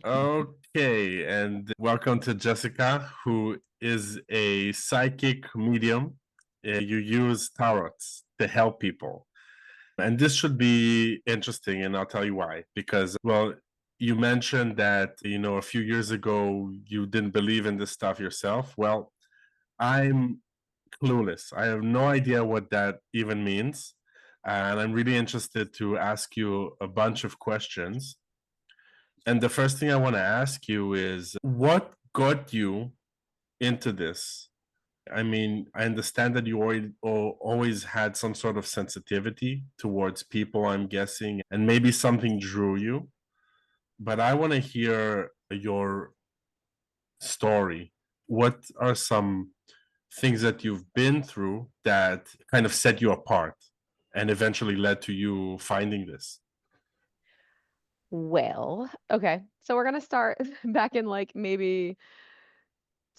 Okay, and welcome to Jessica, who is a psychic medium. You use tarots to help people. And this should be interesting, and I'll tell you why. Because, well, you mentioned that, a few years ago, you didn't believe in this stuff yourself. Well, I'm clueless. I have no idea what that even means. And I'm really interested to ask you a bunch of questions. And the first thing I want to ask you is what got you into this? I mean, I understand that you always had some sort of sensitivity towards people, I'm guessing, and maybe something drew you. But I want to hear your story. What are some things that you've been through that kind of set you apart and eventually led to you finding this? Well, okay. So we're gonna start back in like maybe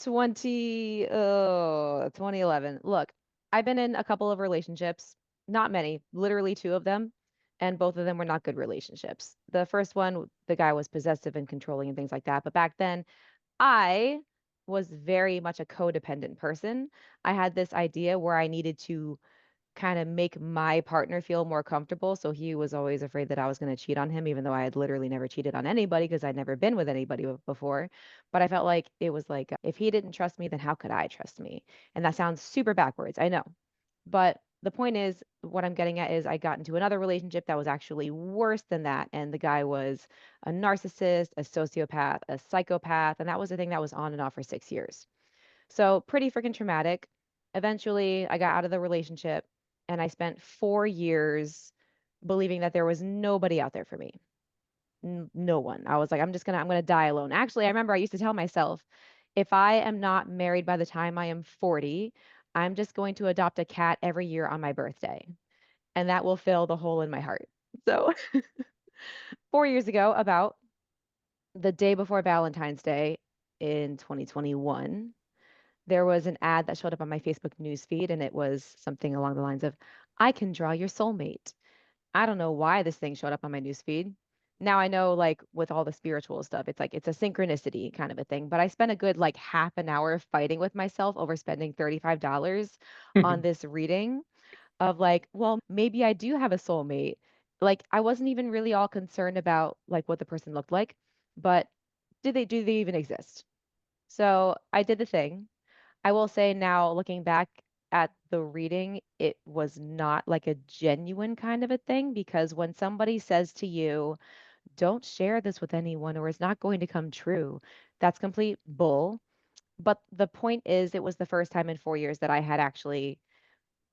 2011. Look, I've been in a couple of relationships, not many, literally two of them, and both of them were not good relationships. The first one, the guy was possessive and controlling and things like that. But back then, I was very much a codependent person. I had this idea where I needed to kind of make my partner feel more comfortable. So he was always afraid that I was going to cheat on him, even though I had literally never cheated on anybody because I'd never been with anybody before. But I felt like it was like, if he didn't trust me, then how could I trust me? And that sounds super backwards, I know. But the point is, what I'm getting at is I got into another relationship that was actually worse than that. And the guy was a narcissist, a sociopath, a psychopath. And that was the thing that was on and off for 6 years. So pretty freaking traumatic. Eventually, I got out of the relationship and I spent 4 years believing that there was nobody out there for me. No one. I was like, I'm gonna die alone. Actually, I remember I used to tell myself, if I am not married by the time I am 40, I'm just going to adopt a cat every year on my birthday, and that will fill the hole in my heart. So, 4 years ago, about the day before Valentine's Day in 2021, there was an ad that showed up on my Facebook newsfeed, and it was something along the lines of, I can draw your soulmate. I don't know why this thing showed up on my newsfeed. Now I know, like, with all the spiritual stuff, it's like it's a synchronicity kind of a thing. But I spent a good like half an hour fighting with myself over spending $35 on this reading of like, well, maybe I do have a soulmate. Like, I wasn't even really all concerned about like what the person looked like, but do they even exist? So I did the thing. I will say now, looking back at the reading, it was not like a genuine kind of a thing because when somebody says to you, don't share this with anyone or it's not going to come true, that's complete bull. But the point is, it was the first time in 4 years that I had actually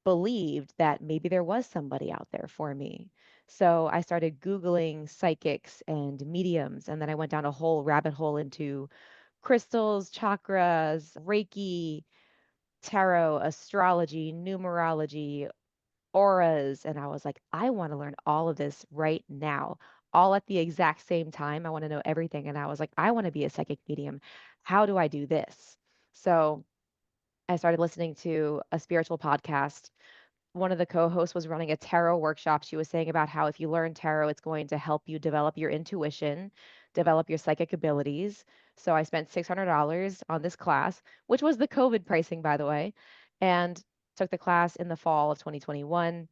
believed that maybe there was somebody out there for me. So I started Googling psychics and mediums, and then I went down a whole rabbit hole into crystals, chakras, Reiki, tarot, astrology, numerology, auras. And I was like, I want to learn all of this right now, all at the exact same time. I want to know everything. And I was like, I want to be a psychic medium. How do I do this? So I started listening to a spiritual podcast. One of the co-hosts was running a tarot workshop. She was saying about how if you learn tarot, it's going to help you develop your intuition, develop your psychic abilities. So I spent $600 on this class, which was the COVID pricing, by the way, and took the class in the fall of 2021.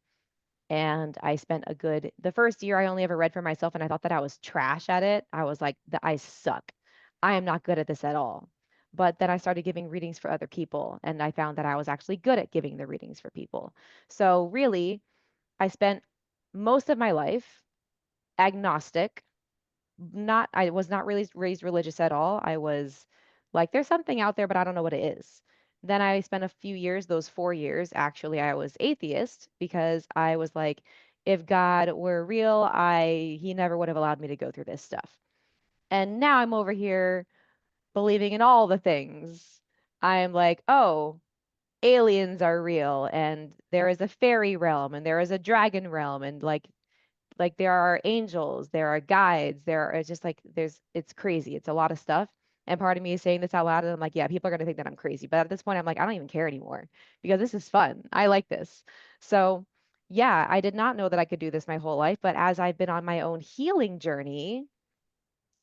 And I spent the first year I only ever read for myself, and I thought that I was trash at it. I was like, I suck. I am not good at this at all. But then I started giving readings for other people, and I found that I was actually good at giving the readings for people. So really, I spent most of my life agnostic. I was not really raised religious at all. I was like, there's something out there, but I don't know what it is. Then I spent a few years, those 4 years, actually, I was atheist because I was like, if God were real, he never would have allowed me to go through this stuff. And now I'm over here believing in all the things. I am like, oh, aliens are real, and there is a fairy realm, and there is a dragon realm, and like there are angels, there are guides, there are just like it's crazy. It's a lot of stuff. And part of me is saying this out loud and I'm like, yeah, people are gonna think that I'm crazy. But at this point, I'm like, I don't even care anymore because this is fun. I like this. So yeah, I did not know that I could do this my whole life, but as I've been on my own healing journey,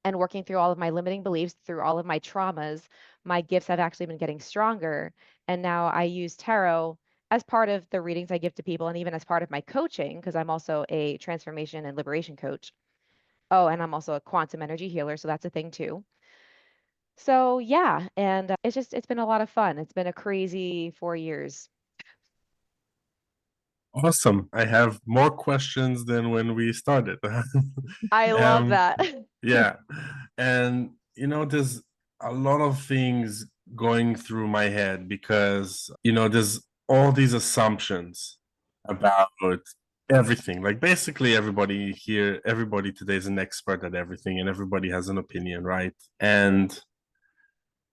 and working through all of my limiting beliefs, through all of my traumas, my gifts have actually been getting stronger. And now I use tarot as part of the readings I give to people and even as part of my coaching, because I'm also a transformation and liberation coach. Oh, and I'm also a quantum energy healer, so that's a thing too. So yeah, and it's been a lot of fun. It's been a crazy 4 years. Awesome. I have more questions than when we started. I love um, that. yeah. And, there's a lot of things going through my head because, there's all these assumptions about everything. Like basically everybody here, everybody today is an expert at everything and everybody has an opinion, right? And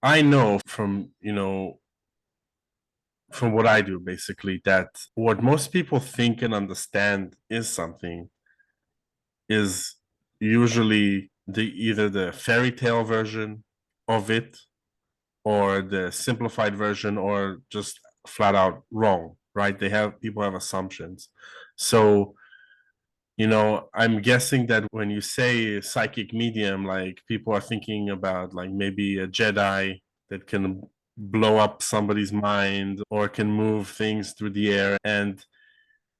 I know from what I do basically that what most people think and understand is something is usually either the fairy tale version of it or the simplified version or just flat out wrong, right? People have assumptions. So, I'm guessing that when you say psychic medium, like people are thinking about like maybe a Jedi that can blow up somebody's mind or can move things through the air. And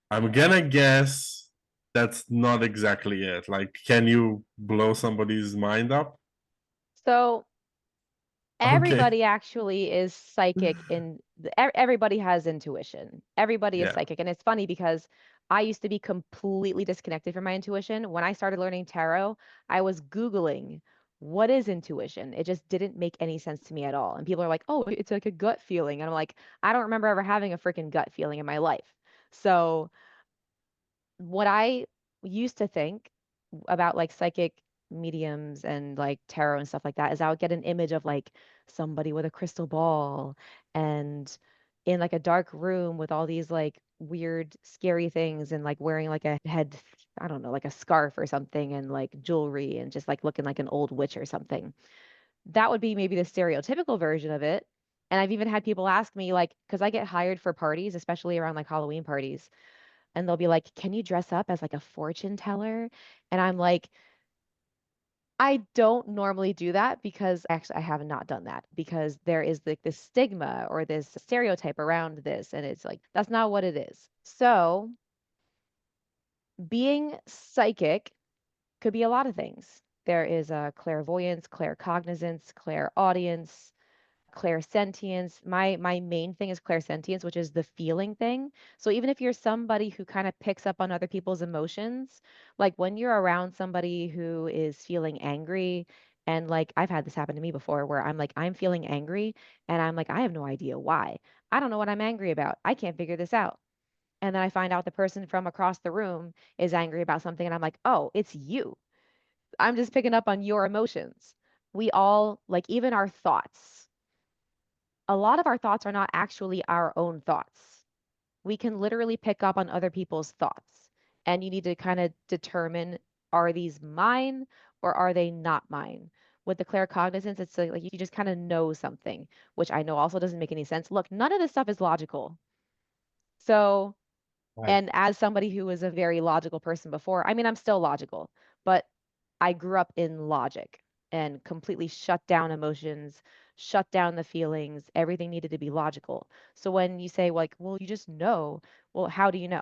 I'm gonna guess that's not exactly it. Like, can you blow somebody's mind up? So Okay. everybody actually is psychic everybody has intuition. Everybody is Yeah. psychic. And it's funny because I used to be completely disconnected from my intuition. When I started learning tarot, I was Googling what is intuition. It just didn't make any sense to me at all. And people are like, "Oh, it's like a gut feeling." And I'm like, "I don't remember ever having a freaking gut feeling in my life." So what I used to think about like psychic mediums and like tarot and stuff like that is I would get an image of like somebody with a crystal ball and in like a dark room with all these like weird scary things and like wearing like a head, I don't know, like a scarf or something and like jewelry and just like looking like an old witch or something. That would be maybe the stereotypical version of it. And I've even had people ask me like, because I get hired for parties, especially around like Halloween parties, and they'll be like, "Can you dress up as like a fortune teller?" And I'm like, I don't normally do that because actually I have not done that because there is like this stigma or this stereotype around this. And it's like, that's not what it is. So being psychic could be a lot of things. There is a clairvoyance, claircognizance, clairaudience, clairsentience. My main thing is clairsentience, which is the feeling thing. So even if you're somebody who kind of picks up on other people's emotions, like when you're around somebody who is feeling angry, and like I've had this happen to me before where I'm like, I'm feeling angry and I'm like, I have no idea why. I don't know what I'm angry about. I can't figure this out. And then I find out the person from across the room is angry about something and I'm like, "Oh, it's you. I'm just picking up on your emotions." We all, like even our thoughts, a lot of our thoughts are not actually our own thoughts. We can literally pick up on other people's thoughts. And you need to kind of determine, are these mine or are they not mine? With the claircognizance, it's like you just kind of know something, which I know also doesn't make any sense. Look, none of this stuff is logical. So, Right. and as somebody who was a very logical person before, I mean, I'm still logical, but I grew up in logic and completely shut down emotions, shut down the feelings. Everything needed to be logical. So when you say, like, well, you just know, well, how do you know?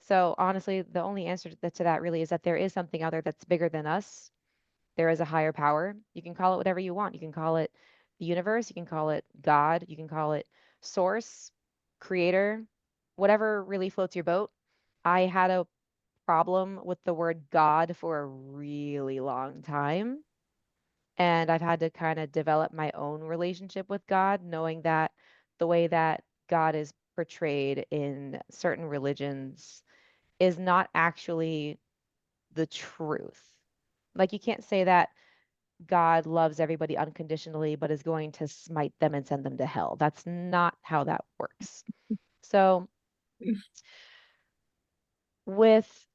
So honestly, the only answer to that really is that there is something out there that's bigger than us. There is a higher power. You can call it whatever you want. You can call it the universe, you can call it God, you can call it source, creator, whatever really floats your boat. I had a problem with the word God for a really long time. And I've had to kind of develop my own relationship with God, knowing that the way that God is portrayed in certain religions is not actually the truth. Like, you can't say that God loves everybody unconditionally, but is going to smite them and send them to hell. That's not how that works. So, with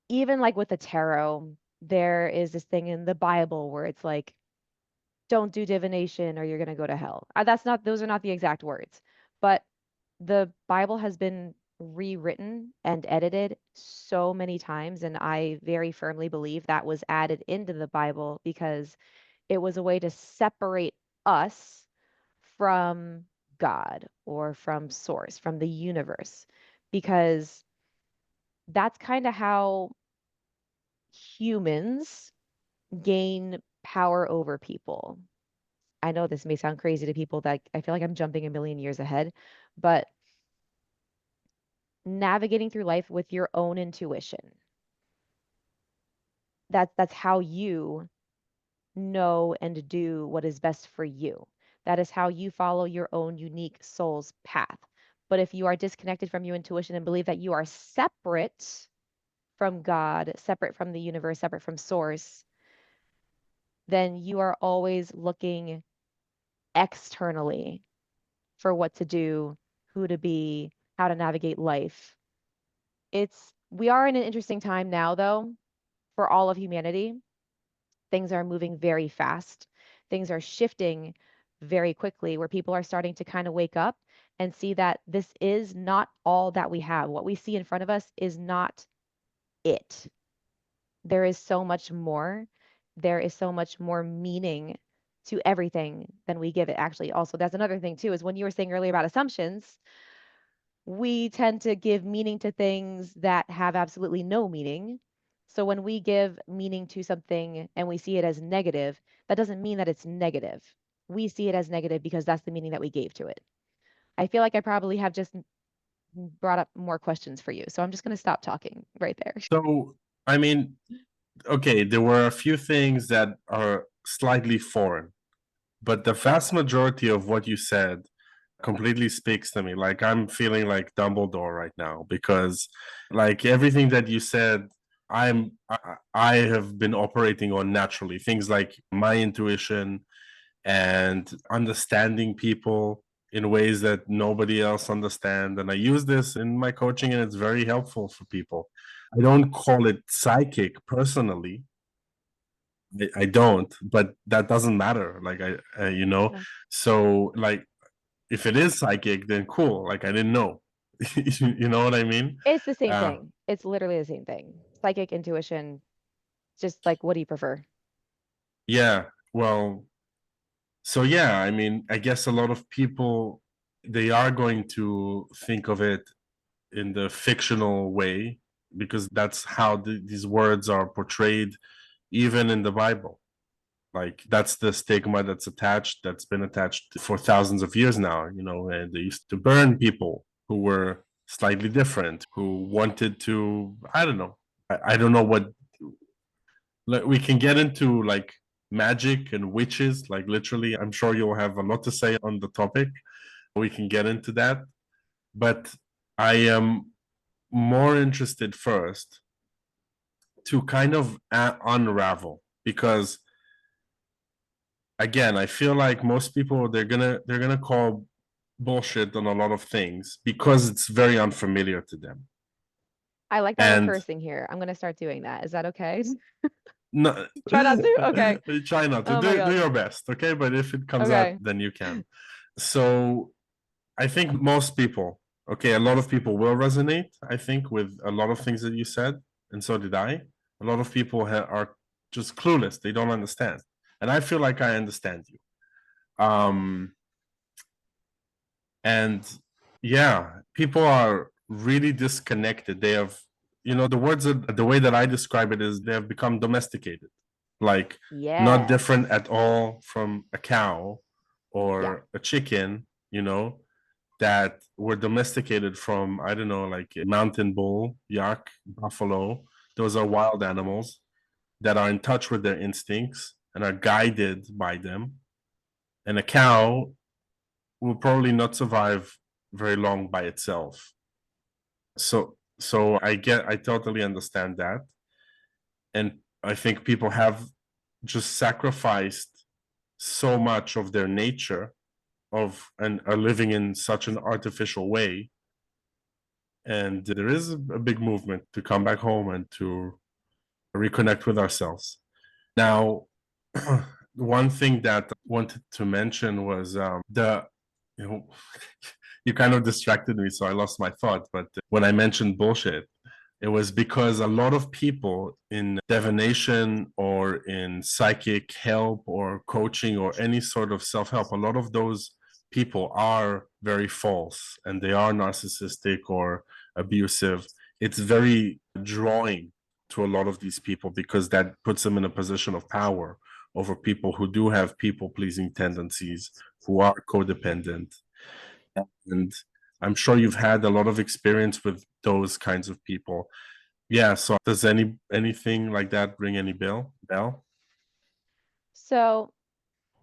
even like with the tarot, there is this thing in the Bible where it's like, don't do divination or you're going to go to hell. Those are not the exact words, but the Bible has been rewritten and edited so many times, and I very firmly believe that was added into the Bible because it was a way to separate us from God or from source, from the universe, because that's kind of how humans gain power over people. I know this may sound crazy to people that I feel like I'm jumping a million years ahead, but navigating through life with your own intuition. That's how you know and do what is best for you. That is how you follow your own unique soul's path. But if you are disconnected from your intuition and believe that you are separate from God, separate from the universe, separate from source, then you are always looking externally for what to do, who to be, how to navigate life. We are in an interesting time now, though, for all of humanity. Things are moving very fast. Things are shifting very quickly, where people are starting to kind of wake up and see that this is not all that we have. What we see in front of us is not it. There is so much more. There is so much more meaning to everything than we give it. Actually, also, that's another thing too, is when you were saying earlier about assumptions, we tend to give meaning to things that have absolutely no meaning. So when we give meaning to something and we see it as negative, that doesn't mean that it's negative. We see it as negative because that's the meaning that we gave to it. I feel like I probably have just brought up more questions for you. So I'm just going to stop talking right there. So, I mean, okay, there were a few things that are slightly foreign, but the vast majority of what you said completely speaks to me. Like, I'm feeling like Dumbledore right now because, like, everything that you said, I have been operating on naturally. Things like my intuition and understanding people in ways that nobody else understand. And I use this in my coaching, and it's very helpful for people. I don't call it psychic personally. I don't, but that doesn't matter. Like Yeah. so like if it is psychic, then cool. Like I didn't know. You know what I mean? It's the same Uh, thing. It's literally the same thing. Psychic intuition, just like what do you prefer? yeah. Well, so yeah, I mean, I guess a lot of people they are going to think of it in the fictional way because that's how these words are portrayed even in the Bible. Like that's the stigma that's been attached for thousands of years now, and they used to burn people who were slightly different, who wanted to, I don't know. I don't know what, like, we can get into like magic and witches, like literally. I'm sure you'll have a lot to say on the topic. We can get into that. But I am more interested first to kind of unravel because again, I feel like most people they're gonna call bullshit on a lot of things because it's very unfamiliar to them. I like that we're And cursing here. I'm going to start doing that. Is that okay? no, Try not to? Okay. try not to Oh my do God. your best, okay? But if it comes out, Okay. then you can. So I think most people, okay, a lot of people will resonate. I think with a lot of things that you said, and so did I. A lot of people are just clueless; they don't understand, and I feel like I understand you. Um, and yeah, people are really disconnected. They have, the way that I describe it is they have become domesticated, like not different Yes. at all from a cow Yeah. or a chicken, that were domesticated from, I don't know, like a mountain bull, yak, buffalo. Those are wild animals that are in touch with their instincts and are guided by them. And a cow will probably not survive very long by itself. So I totally understand that. And I think people have just sacrificed so much of their nature of and are living in such an artificial way. And there is a big movement to come back home and to reconnect with ourselves. Now, one thing that I wanted to mention was the you know You kind of distracted me, so I lost my thought. But when I mentioned bullshit, it was because a lot of people in divination or in psychic help or coaching or any sort of self-help, a lot of those people are very false and they are narcissistic or abusive. It's very drawing to a lot of these people because that puts them in a position of power over people who do have people-pleasing tendencies, who are codependent. And I'm sure you've had a lot of experience with those kinds of people. Yeah, so does anything like that ring any bell? So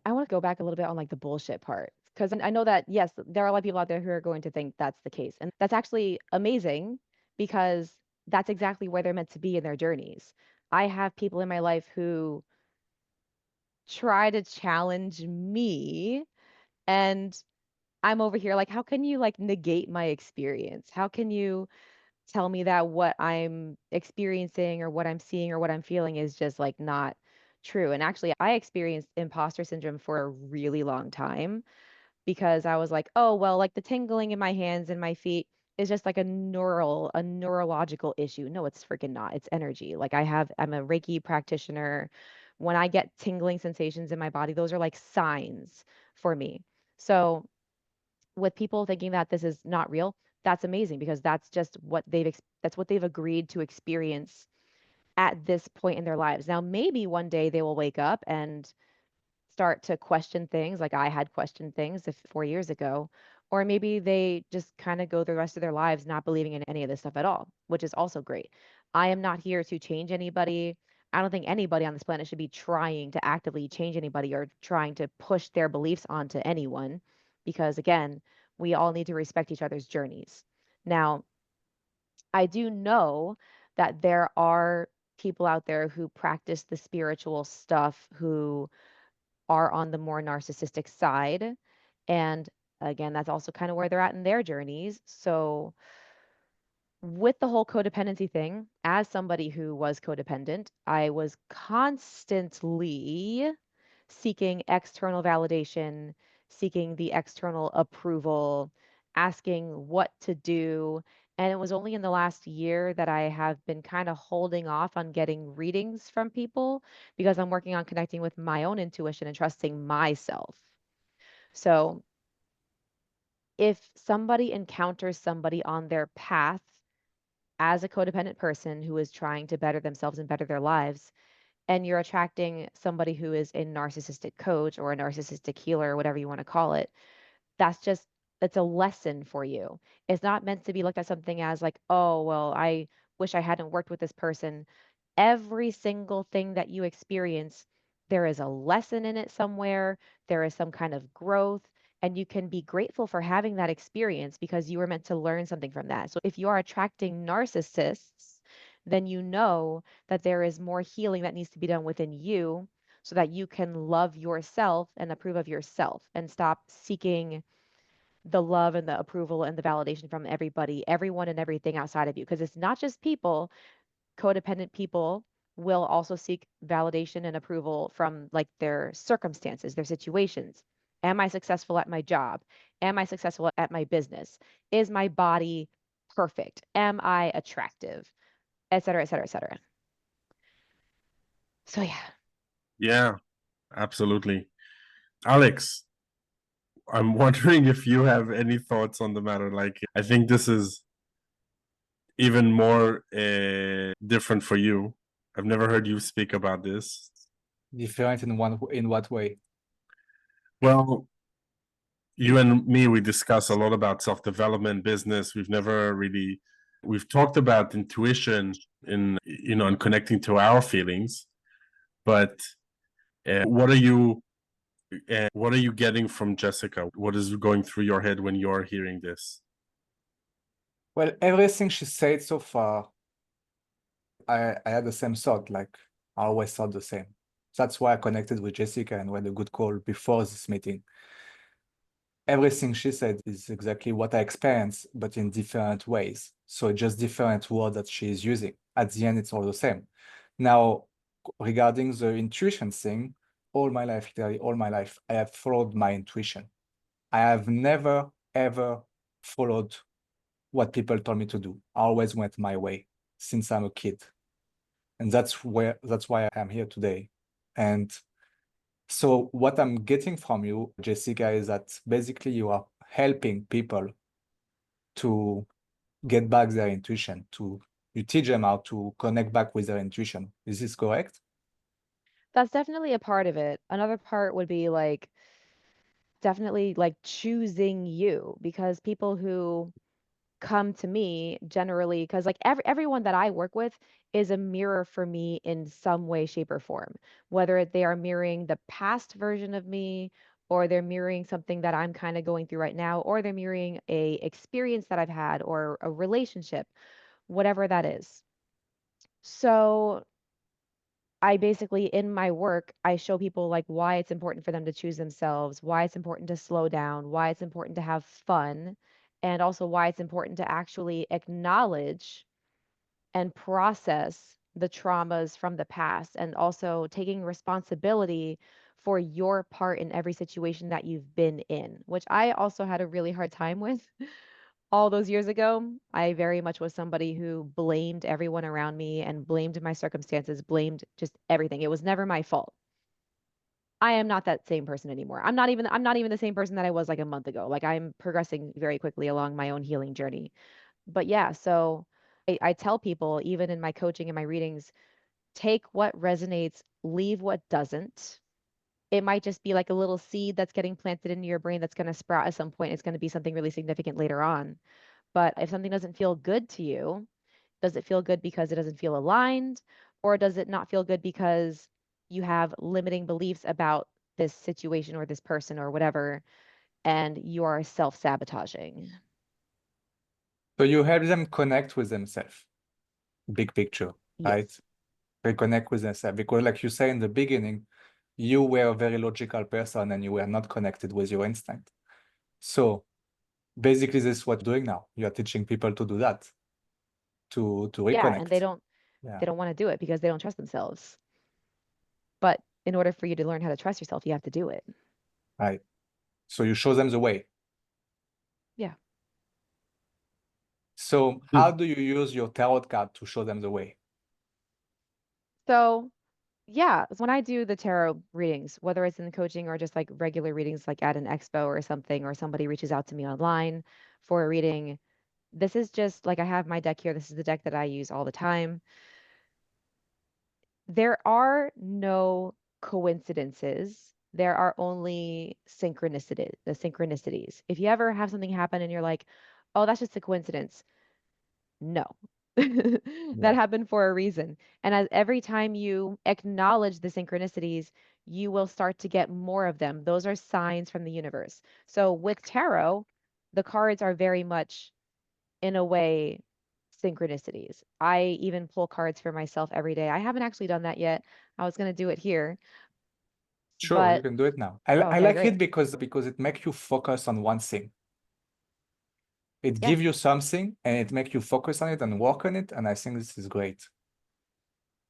I want to go back a little bit on like the bullshit part because I know that yes, there are a lot of people out there who are going to think that's the case. And that's actually amazing because that's exactly where they're meant to be in their journeys. I have people in my life who try to challenge me, and I'm over here like, how can you like negate my experience? How can you tell me that what I'm experiencing or what I'm seeing or what I'm feeling is just like not true? And actually, I experienced imposter syndrome for a really long time because I was like, oh, well, like the tingling in my hands and my feet is just like a neurological issue. No, it's freaking not. It's energy. Like I'm a Reiki practitioner. When I get tingling sensations in my body, those are like signs for me. So with people thinking that this is not real, that's amazing because that's just what that's what they've agreed to experience at this point in their lives. Now, maybe one day they will wake up and start to question things like I had questioned things 4 years ago, or maybe they just kind of go the rest of their lives not believing in any of this stuff at all, which is also great. I am not here to change anybody. I don't think anybody on this planet should be trying to actively change anybody or trying to push their beliefs onto anyone because, again, we all need to respect each other's journeys. Now, I do know that there are people out there who practice the spiritual stuff who are on the more narcissistic side. And again, that's also kind of where they're at in their journeys. So, with the whole codependency thing, as somebody who was codependent, I was constantly seeking external validation, seeking the external approval, asking what to do. And it was only in the last year that I have been kind of holding off on getting readings from people because I'm working on connecting with my own intuition and trusting myself. So if somebody encounters somebody on their path as a codependent person who is trying to better themselves and better their lives, and you're attracting somebody who is a narcissistic coach or a narcissistic healer or whatever you want to call it, that's just it's a lesson for you. It's not meant to be looked at something as like, oh, well, I wish I hadn't worked with this person. Every single thing that you experience, there is a lesson in it somewhere, there is some kind of growth, and you can be grateful for having that experience because you were meant to learn something from that. So if you are attracting narcissists, then you know that there is more healing that needs to be done within you so that you can love yourself and approve of yourself and stop seeking the love and the approval and the validation from everybody, everyone and everything outside of you. Because it's not just people, codependent people will also seek validation and approval from like their circumstances, their situations. Am I successful at my job? Am I successful at my business? Is my body perfect? Am I attractive? Et cetera, et cetera, et cetera. So yeah. Yeah, absolutely. Alex, I'm wondering if you have any thoughts on the matter. Like, I think this is even more different for you. I've never heard you speak about this. Different in what way? Well, you and me, we discuss a lot about self-development, business. We've talked about intuition and connecting to our feelings. But what are you getting from Jessica? What is going through your head when you're hearing this? Well, everything she said so far, I had the same thought, like I always thought the same. That's why I connected with Jessica and we had a good call before this meeting. Everything she said is exactly what I experienced, but in different ways. So just different words that she is using. At the end, it's all the same. Now, regarding the intuition thing, all my life, literally all my life, I have followed my intuition. I have never, ever followed what people told me to do. I always went my way since I'm a kid. And that's why I'm here today. And so what I'm getting from you, Jessica, is that basically you are helping people to get back their intuition, you teach them how to connect back with their intuition. Is this correct? That's definitely a part of it. Another part would be like definitely like choosing you, because people who come to me generally, because like everyone that I work with is a mirror for me in some way, shape, or form, whether they are mirroring the past version of me, or they're mirroring something that I'm kind of going through right now, or they're mirroring a experience that I've had or a relationship, whatever that is. So I basically, in my work, I show people like why it's important for them to choose themselves, why it's important to slow down, why it's important to have fun, and also why it's important to actually acknowledge and process the traumas from the past, and also taking responsibility for your part in every situation that you've been in, which I also had a really hard time with. All those years ago, I very much was somebody who blamed everyone around me and blamed my circumstances, blamed just everything. It was never my fault. I am not that same person anymore. I'm not even the same person that I was like a month ago. Like I'm progressing very quickly along my own healing journey. But yeah, so I tell people, even in my coaching and my readings, take what resonates, leave what doesn't. It might just be like a little seed that's getting planted into your brain that's going to sprout at some point. It's going to be something really significant later on. But if something doesn't feel good to you, does it feel good because it doesn't feel aligned? Or does it not feel good because you have limiting beliefs about this situation or this person or whatever, and you are self-sabotaging? So you help them connect with themselves, big picture, right? Yes, Reconnect with themselves. Because like you say in the beginning, you were a very logical person and you were not connected with your instinct. So basically this is what you're doing now. You are teaching people to do that, to yeah, and they reconnect. don't Yeah, they don't want to do it because they don't trust themselves. But in order for you to learn how to trust yourself, you have to do it. right. So you show them the way. Yeah. So how do you use your tarot card to show them the way? So yeah, when I do the tarot readings, whether it's in coaching or just like regular readings, like at an expo or something, or somebody reaches out to me online for a reading, this is just like I have my deck here. This is the deck that I use all the time. There are no coincidences. There are only synchronicities. If you ever have something happen and you're like, oh, that's just a coincidence. No. That Yeah. happened for a reason. And as every time you acknowledge the synchronicities, you will start to get more of them. Those are signs from the universe. So with tarot, the cards are very much, in a way, synchronicities. I even pull cards for myself every day. I haven't actually done that yet. I was going to do it here, Sure, you but can do it now. oh, I okay, like it great. because it makes you focus on one thing. It Yeah, gives you something and it makes you focus on it and work on it. And I think this is great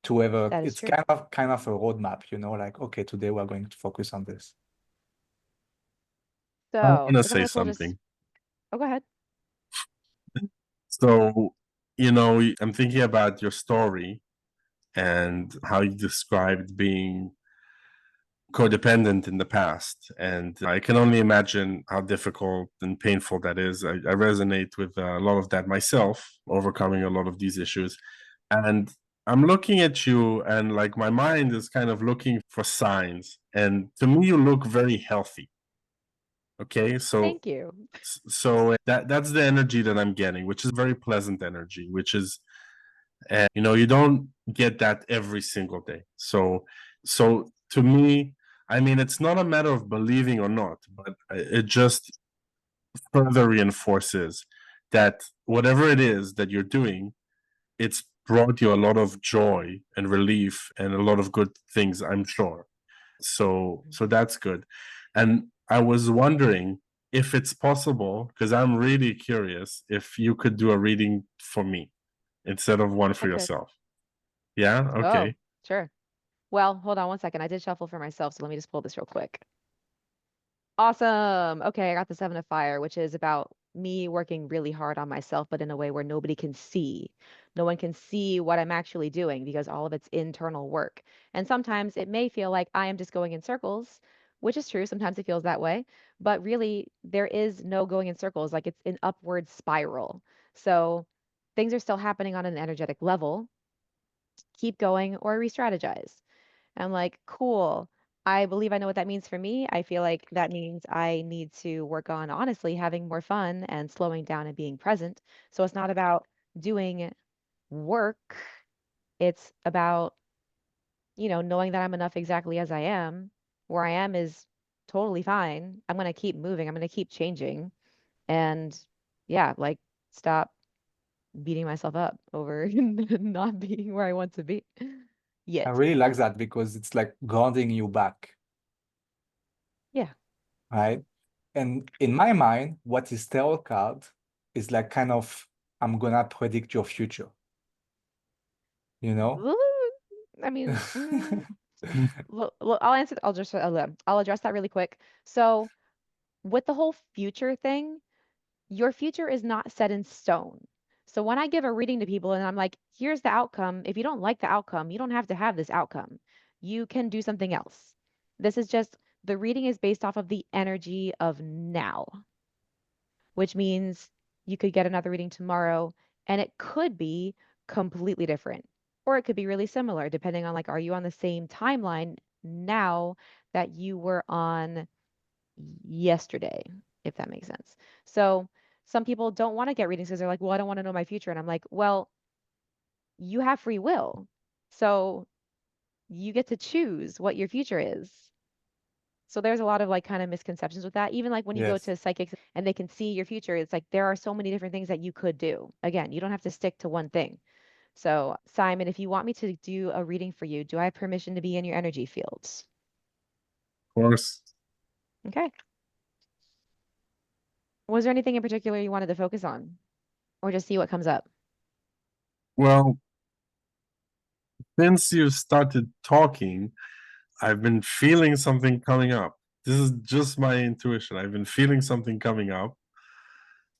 to have that is it's true. kind of a roadmap, you know, like, okay, today we're going to focus on this. I'm So gonna if I'm say going to pull just, something. oh, go ahead. So, I'm thinking about your story and how you described being codependent in the past. And I can only imagine how difficult and painful that is. I resonate with a lot of that myself, overcoming a lot of these issues. And I'm looking at you, and like my mind is kind of looking for signs. And to me, you look very healthy. Okay, Thank you. so that's the energy that I'm getting, which is very pleasant energy, which is, and you don't get that every single day. So to me, I mean, it's not a matter of believing or not, but it just further reinforces that whatever it is that you're doing, it's brought you a lot of joy and relief and a lot of good things, I'm sure. So that's good. And I was wondering if it's possible, because I'm really curious, if you could do a reading for me instead of one I for could. yourself. Yeah, Oh, okay. sure. Well, hold on one second. I did shuffle for myself, so let me just pull this real quick. Awesome. Okay, I got the Seven of Fire, which is about me working really hard on myself, but in a way where nobody can see. No one can see what I'm actually doing because all of it's internal work. And sometimes it may feel like I am just going in circles, which is true. Sometimes it feels that way, but really there is no going in circles. Like it's an upward spiral. So things are still happening on an energetic level. Keep going or re-strategize. I'm like, cool. I believe I know what that means for me. I feel like that means I need to work on honestly having more fun and slowing down and being present. So it's not about doing work. It's about, knowing that I'm enough exactly as I am. Where I am is totally fine. I'm going to keep moving. I'm going to keep changing. And yeah, like stop beating myself up over not being where I want to be I yet. really like that because it's like grounding you back, Yeah. right? And in my mind, what is tarot card is like kind of, I'm gonna predict your future, you know? Ooh, I mean, look, I'll answer. I'll address that really quick. So, with the whole future thing, your future is not set in stone. So when I give a reading to people and I'm like, here's the outcome. If you don't like the outcome, you don't have to have this outcome. You can do something else. This is just the reading is based off of the energy of now, which means you could get another reading tomorrow and it could be completely different. Or it could be really similar, depending on like, are you on the same timeline now that you were on yesterday, if that makes sense. So some people don't want to get readings because they're like, well, I don't want to know my future. And I'm like, well, you have free will. So you get to choose what your future is. So there's a lot of like kind of misconceptions with that. Even like when you go Yes. to psychics and they can see your future, it's like there are so many different things that you could do. Again, you don't have to stick to one thing. So, Simon, if you want me to do a reading for you, do I have permission to be in your energy fields? Of course. Okay. Was there anything in particular you wanted to focus on or just see what comes up? Well, since you started talking, I've been feeling something coming up. This is just my intuition. I've been feeling something coming up,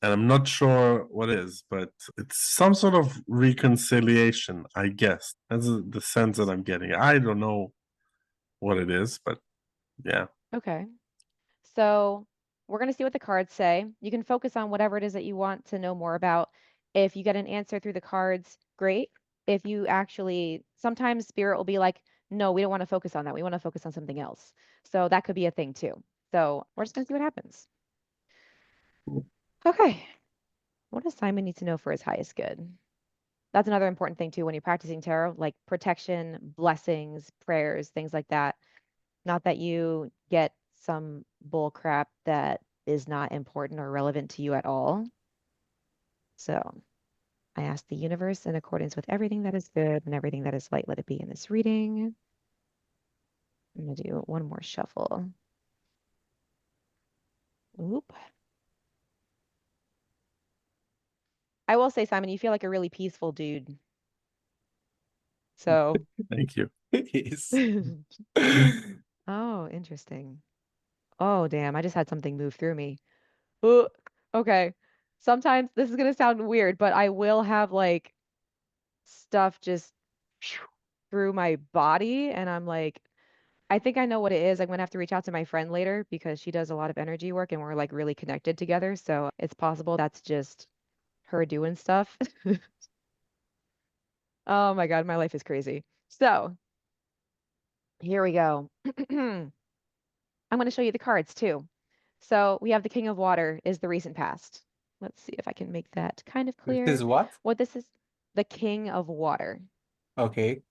and I'm not sure what it is, but it's some sort of reconciliation, I guess. That's the sense that I'm getting. I don't know what it is, but yeah. Okay. So we're going to see what the cards say. You can focus on whatever it is that you want to know more about. If you get an answer through the cards, great. If you actually, sometimes spirit will be like, no, we don't want to focus on that. We want to focus on something else. So that could be a thing too. So we're just going to see what happens. Okay. What does Simon need to know for his highest good? That's another important thing too when you're practicing tarot, like protection, blessings, prayers, things like that. Not that you get some bull crap that is not important or relevant to you at all. So I ask the universe in accordance with everything that is good and everything that is light, let it be in this reading. I'm going to do one more shuffle. Oop. I will say, Simon, you feel like a really peaceful dude. So, Thank you. Yes. oh, interesting. Oh, damn. I just had something move through me. Ooh, okay. Sometimes this is going to sound weird, but I will have like stuff just through my body. And I'm like, I think I know what it is. I'm going to have to reach out to my friend later because she does a lot of energy work and we're like really connected together. So it's possible that's just her doing stuff. Oh my God, my life is crazy. So here we go. I'm going to show you the cards too. So we have the King of Water is the recent past. Let's see if I can make that kind of This clear. is what? What this is, the King of Water. Okay.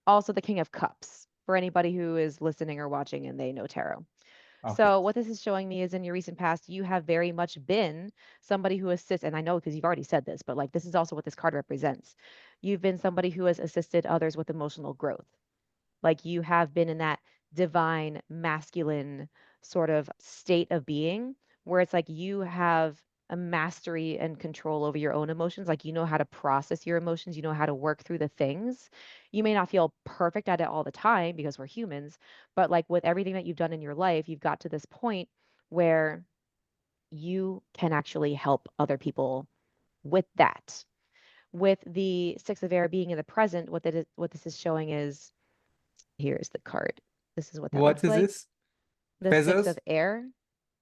Also the King of Cups for anybody who is listening or watching and they know tarot. Okay. So what this is showing me is in your recent past, you have very much been somebody who assists, and I know because you've already said this, but like this is also what this card represents. You've been somebody who has assisted others with emotional growth. Like you have been in that divine masculine sort of state of being where it's like you have a mastery and control over your own emotions. Like you know how to process your emotions, you know how to work through the things. You may not feel perfect at it all the time because we're humans, but like with everything that you've done in your life, you've got to this point where you can actually help other people with that. With the Six of Air being in the present, what this is showing is, here's the card. This is what that What looks is like. this? The Six Feathers? of Air.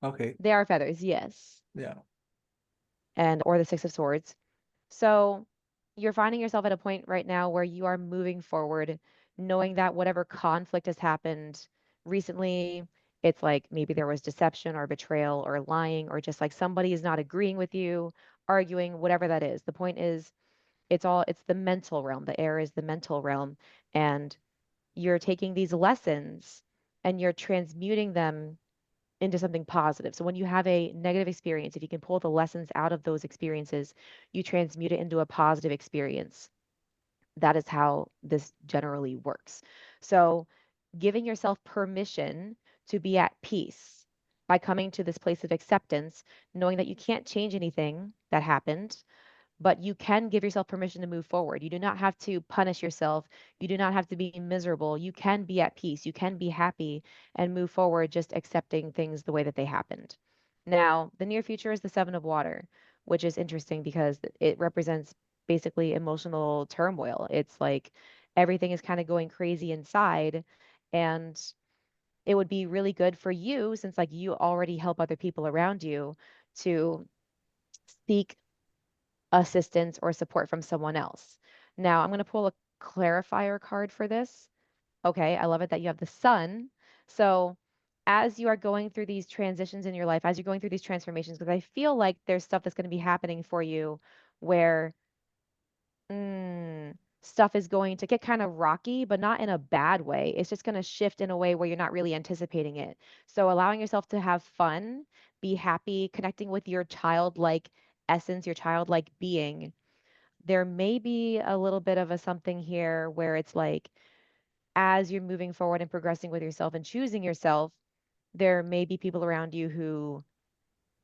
Okay. They are feathers, yes. Yeah. Or the Six of Swords. So you're finding yourself at a point right now where you are moving forward, knowing that whatever conflict has happened recently, it's like maybe there was deception or betrayal or lying, or just like somebody is not agreeing with you, arguing, whatever that is. The point is, it's the mental realm. The air is the mental realm. And you're taking these lessons and you're transmuting them into something positive. So when you have a negative experience, if you can pull the lessons out of those experiences, you transmute it into a positive experience. That is how this generally works. So giving yourself permission to be at peace by coming to this place of acceptance, knowing that you can't change anything that happened, but you can give yourself permission to move forward. You do not have to punish yourself. You do not have to be miserable. You can be at peace. You can be happy and move forward, just accepting things the way that they happened. Now, the near future is the Seven of Water, which is interesting because it represents basically emotional turmoil. It's like everything is kind of going crazy inside. And it would be really good for you, since like you already help other people around you, to seek assistance or support from someone else. Now, I'm going to pull a clarifier card for this. Okay, I love it that you have the sun. So, as you are going through these transitions in your life, as you're going through these transformations, because I feel like there's stuff that's going to be happening for you where stuff is going to get kind of rocky, but not in a bad way. It's just going to shift in a way where you're not really anticipating it. So, allowing yourself to have fun, be happy, connecting with your childlike essence, your childlike being. There may be a little bit of a something here where it's like, as you're moving forward and progressing with yourself and choosing yourself, there may be people around you who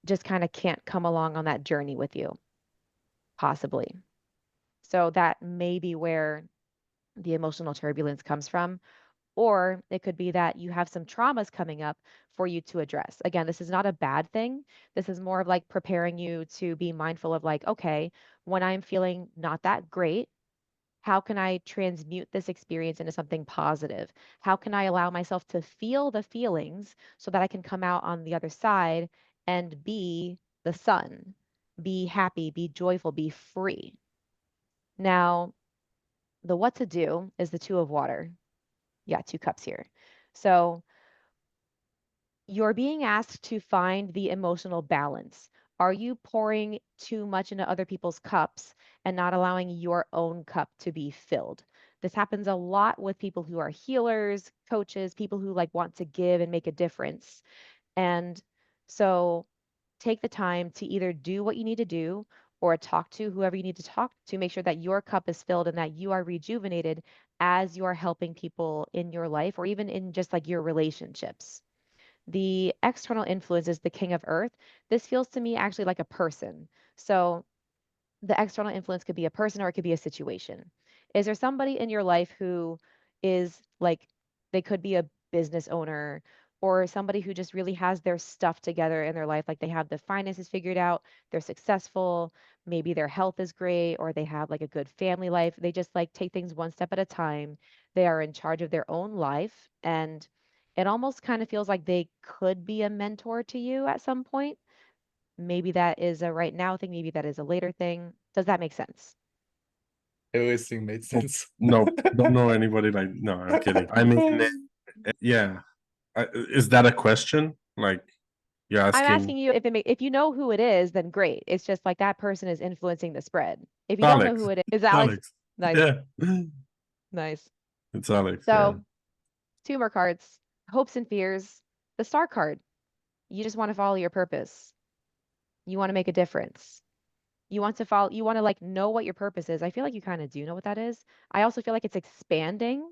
just kind of can't come along on that journey with you, possibly. So that may be where the emotional turbulence comes from. Or it could be that you have some traumas coming up for you to address. Again, this is not a bad thing. This is more of like preparing you to be mindful of like, okay, when I'm feeling not that great, how can I transmute this experience into something positive? How can I allow myself to feel the feelings so that I can come out on the other side and be the sun, be happy, be joyful, be free? Now, the what to do is the Two of Water. Yeah, two cups here. So you're being asked to find the emotional balance. Are you pouring too much into other people's cups and not allowing your own cup to be filled? This happens a lot with people who are healers, coaches, people who like want to give and make a difference. And so take the time to either do what you need to do or talk to whoever you need to talk to, make sure that your cup is filled and that you are rejuvenated as you are helping people in your life or even in just like your relationships. The external influence is the king of earth. This feels to me actually like a person. So the external influence could be a person or it could be a situation. Is there somebody in your life who is like, they could be a business owner or somebody who just really has their stuff together in their life? Like they have the finances figured out, they're successful, maybe their health is great, or they have like a good family life. They just like take things one step at a time. They are in charge of their own life. And it almost kind of feels like they could be a mentor to you at some point. Maybe that is a right now thing, maybe that is a later thing. Does that make sense? Everything made sense. No, don't know anybody like. No, I'm kidding. I mean, yeah. Is that a question? Like you're I'm asking asking you if you know who it is, then great. It's just like that person is influencing the spread. If you don't know Alex? who it is, Alex. Alex. Nice, Yeah, nice. it's Alex. Yeah. So, two more cards. Hopes and fears. The star card. You just want to follow your purpose. You want to make a difference. You want to follow, you want to like know what your purpose is. I feel like you kind of do know what that is. I also feel like it's expanding.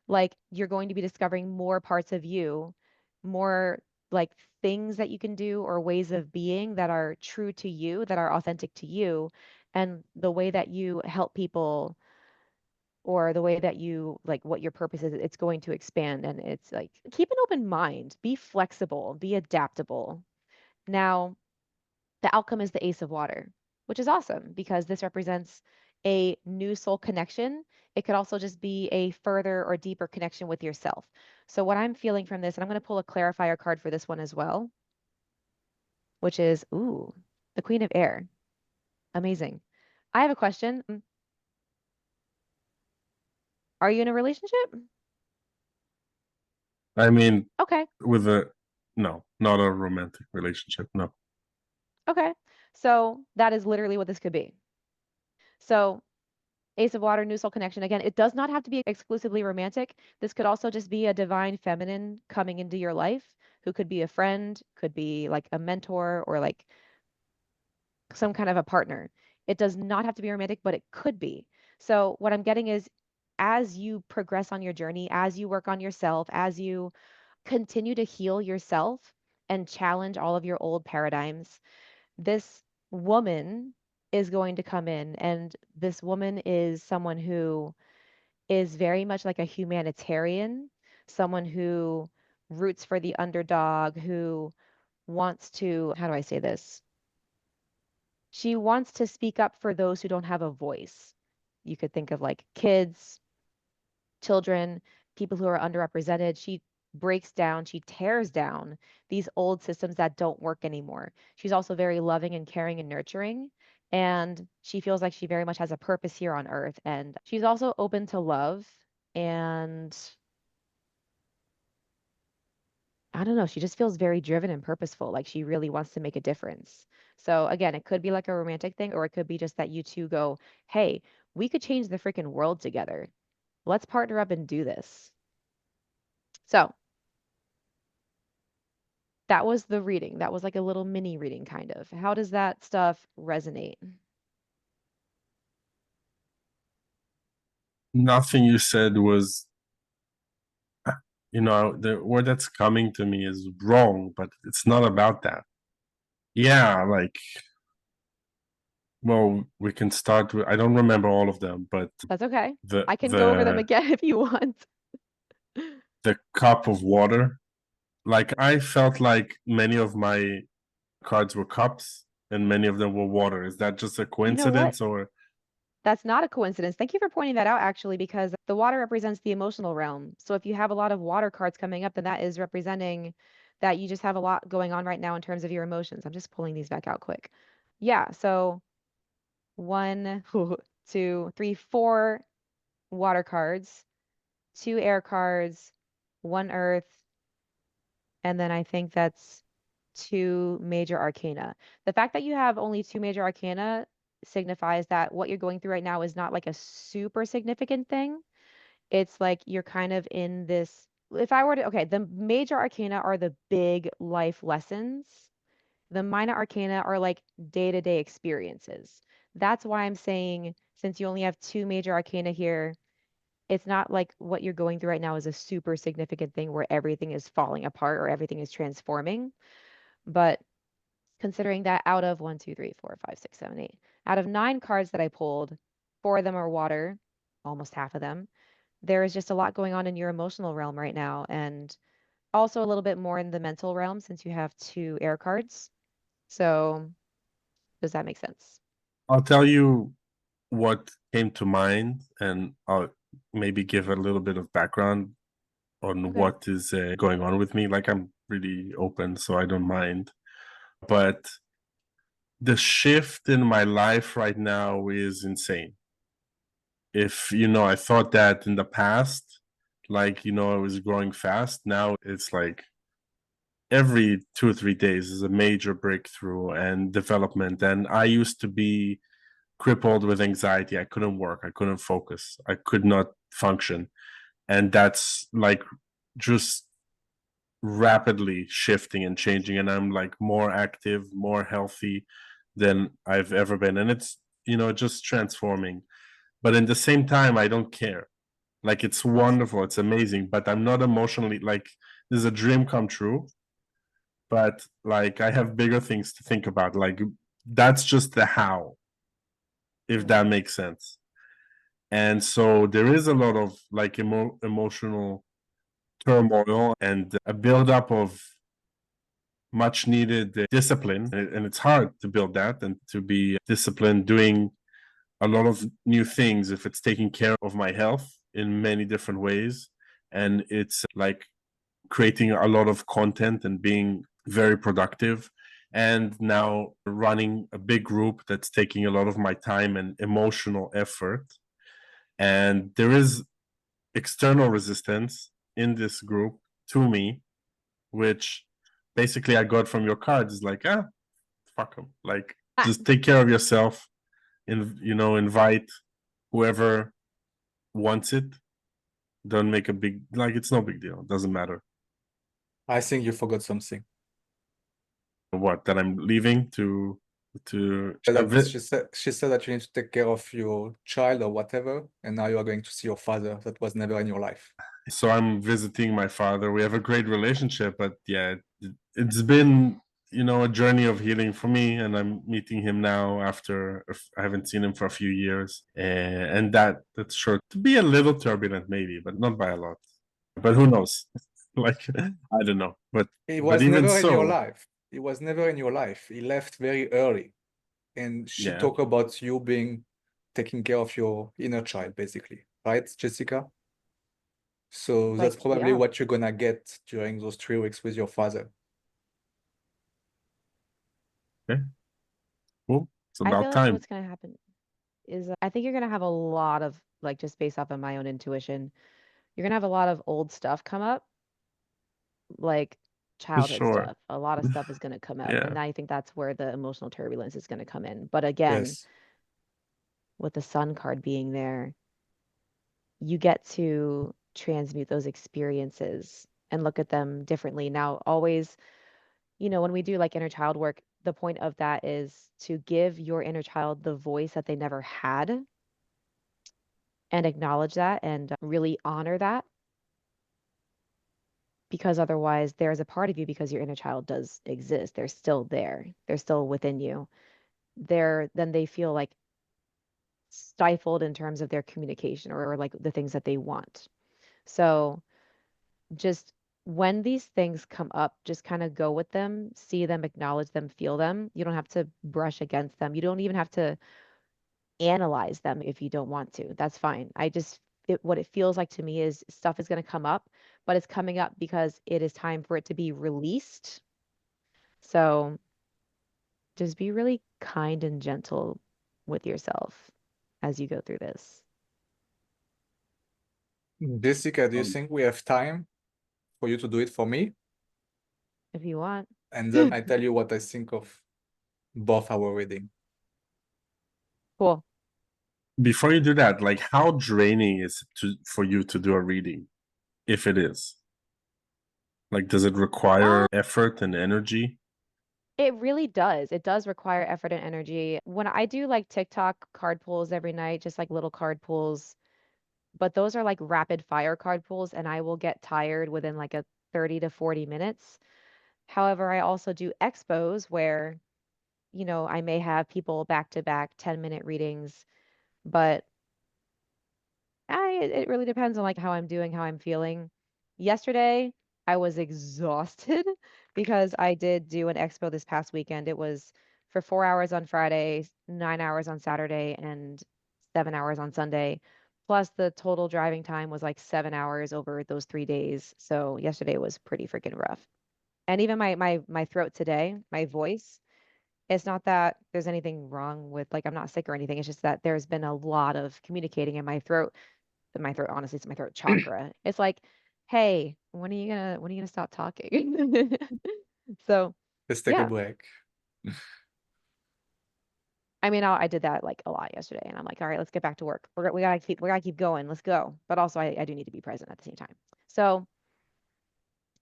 Like you're going to be discovering more parts of you, more like things that you can do or ways of being that are true to you, that are authentic to you. And the way that you help people or the way that you like what your purpose is, it's going to expand. And it's like keep an open mind, be flexible, be adaptable. Now, The outcome is the Ace of Water, which is awesome because this represents a new soul connection. It could also just be a further or deeper connection with yourself. So what I'm feeling from this, and I'm going to pull a clarifier card for this one as well, which is, ooh, the Queen of Air. Amazing. I have a question. Are you in a relationship? I mean, Okay. no, not a romantic relationship. No. Okay. So that is literally what this could be. So Ace of Water, new soul connection. Again, it does not have to be exclusively romantic. This could also just be a divine feminine coming into your life who could be a friend, could be like a mentor or like some kind of a partner. It does not have to be romantic, but it could be. So what I'm getting is as you progress on your journey, as you work on yourself, as you continue to heal yourself and challenge all of your old paradigms, this woman is going to come in, and this woman is someone who is very much like a humanitarian, someone who roots for the underdog, who wants to, how do I say this? She wants to speak up for those who don't have a voice. You could think of like kids, children, people who are underrepresented. She breaks down, she tears down these old systems that don't work anymore. She's also very loving and caring and nurturing. And she feels like she very much has a purpose here on earth. And she's also open to love. And I don't know, she just feels very driven and purposeful. Like she really wants to make a difference. So again, it could be like a romantic thing, or it could be just that you two go, hey, we could change the freaking world together. Let's partner up and do this. So that was the reading. That was like a little mini reading, kind of. How does that stuff resonate? Nothing you said was, the word that's coming to me is wrong, but it's not about that. Yeah, like, well, we can start with, I don't remember all of them, but That's okay. the I can go over them the again if you want. the cup of water, like I felt like many of my cards were cups and many of them were water. Is that just a You know what? coincidence or? That's not a coincidence. Thank you for pointing that out, actually, because the water represents the emotional realm. So if you have a lot of water cards coming up, then that is representing that you just have a lot going on right now in terms of your emotions. I'm just pulling these back out quick. Yeah, so 1, 2, 3, 4 water cards, 2 air cards, 1 earth, and then I think that's 2 major arcana. The fact that you have only 2 major arcana signifies that what you're going through right now is not like a super significant thing. It's like you're kind of in this. If I were to, okay, the major arcana are the big life lessons. The minor arcana are like day-to-day experiences. That's why I'm saying, since you only have 2 major arcana here, it's not like what you're going through right now is a super significant thing where everything is falling apart or everything is transforming. But considering that out of 1, 2, 3, 4, 5, 6, 7, 8, out of 9 cards that I pulled, 4 of them are water, almost half of them. There is just a lot going on in your emotional realm right now, and also a little bit more in the mental realm since you have 2 air cards. So, does that make sense? I'll tell you what came to mind, and I'll maybe give a little bit of background on Okay. what is going on with me. Like I'm really open, so I don't mind. But the shift in my life right now is insane. If I thought that in the past, like I was growing fast. Now it's like every 2 or 3 days is a major breakthrough and development. And I used to be crippled with anxiety. I couldn't work. I couldn't focus. I could not function. And that's like just rapidly shifting and changing. And I'm like more active, more healthy than I've ever been. And it's, just transforming. But in the same time, I don't care. Like it's wonderful. It's amazing. But I'm not emotionally like this is a dream come true. But like I have bigger things to think about. Like that's just the how, if that makes sense. And so there is a lot of like emotional turmoil and a buildup of much needed discipline, and it's hard to build that and to be disciplined doing a lot of new things if it's taking care of my health in many different ways, and it's like creating a lot of content and being very productive, and now running a big group that's taking a lot of my time and emotional effort. And there is external resistance in this group to me, which basically I got from your cards. Is like, fuck them, like just take care of yourself, and invite whoever wants it. Don't make a big, like, it's no big deal, it doesn't matter. I think you forgot something. What, that I'm leaving to She said that you need to take care of your child or whatever, and now you are going to see your father that was never in your life. so I'm visiting my father. We have a great relationship, but yeah, it's been a journey of healing for me, and I'm meeting him now after I haven't seen him for a few years, and that's sure to be a little turbulent, maybe, but not by a lot. But who knows? Like, I don't know, but He was even never in your so, life. He was never in your life. He left very early. And she yeah, talked about you taking care of your inner child, basically. Right, Jessica? So that's Like, probably yeah, what you're gonna get during those 3 weeks with your father. okay, cool. It's I feel about like time. what's gonna happen is I think you're gonna have a lot of, like, just based off of my own intuition, you're gonna have a lot of old stuff come up, like For childhood sure. stuff. A lot of stuff is gonna come up, Yeah. and I think that's where the emotional turbulence is gonna come in. But again, Yes. with the sun card being there, you get to transmute those experiences and look at them differently. Now, always, when we do like inner child work, the point of that is to give your inner child the voice that they never had and acknowledge that and really honor that, because otherwise there's a part of you, because your inner child does exist. They're still there. They're still within you. Then they feel like stifled in terms of their communication or like the things that they want. So just when these things come up, just kind of go with them, see them, acknowledge them, feel them. You don't have to brush against them. You don't even have to analyze them if you don't want to. That's fine. What it feels like to me is stuff is going to come up, but it's coming up because it is time for it to be released. So just be really kind and gentle with yourself as you go through this. Jessica, do you think we have time for you to do it for me? If you want. And then I tell you what I think of both our reading. Cool. Before you do that, like, how draining is it for you to do a reading, if it is? Like, does it require effort and energy? It really does. It does require effort and energy. When I do like TikTok card pulls every night, just like little card pulls, but those are like rapid fire card pulls, and I will get tired within like a 30 to 40 minutes. However, I also do expos where, I may have people back to back 10-minute readings, but it really depends on like how I'm doing, how I'm feeling. Yesterday, I was exhausted because I did do an expo this past weekend. It was for 4 hours on Friday, 9 hours on Saturday, and 7 hours on Sunday. Plus, the total driving time was like 7 hours over those 3 days. So yesterday was pretty freaking rough. And even my throat today, my voice, it's not that there's anything wrong with, like, I'm not sick or anything. It's just that there's been a lot of communicating in my throat, honestly, it's my throat chakra. It's like, hey, when are you gonna stop talking? So Let's take a yeah, break. I mean, I did that like a lot yesterday, and I'm like, all right, let's get back to work. We gotta keep going. Let's go. But also, I do need to be present at the same time. So,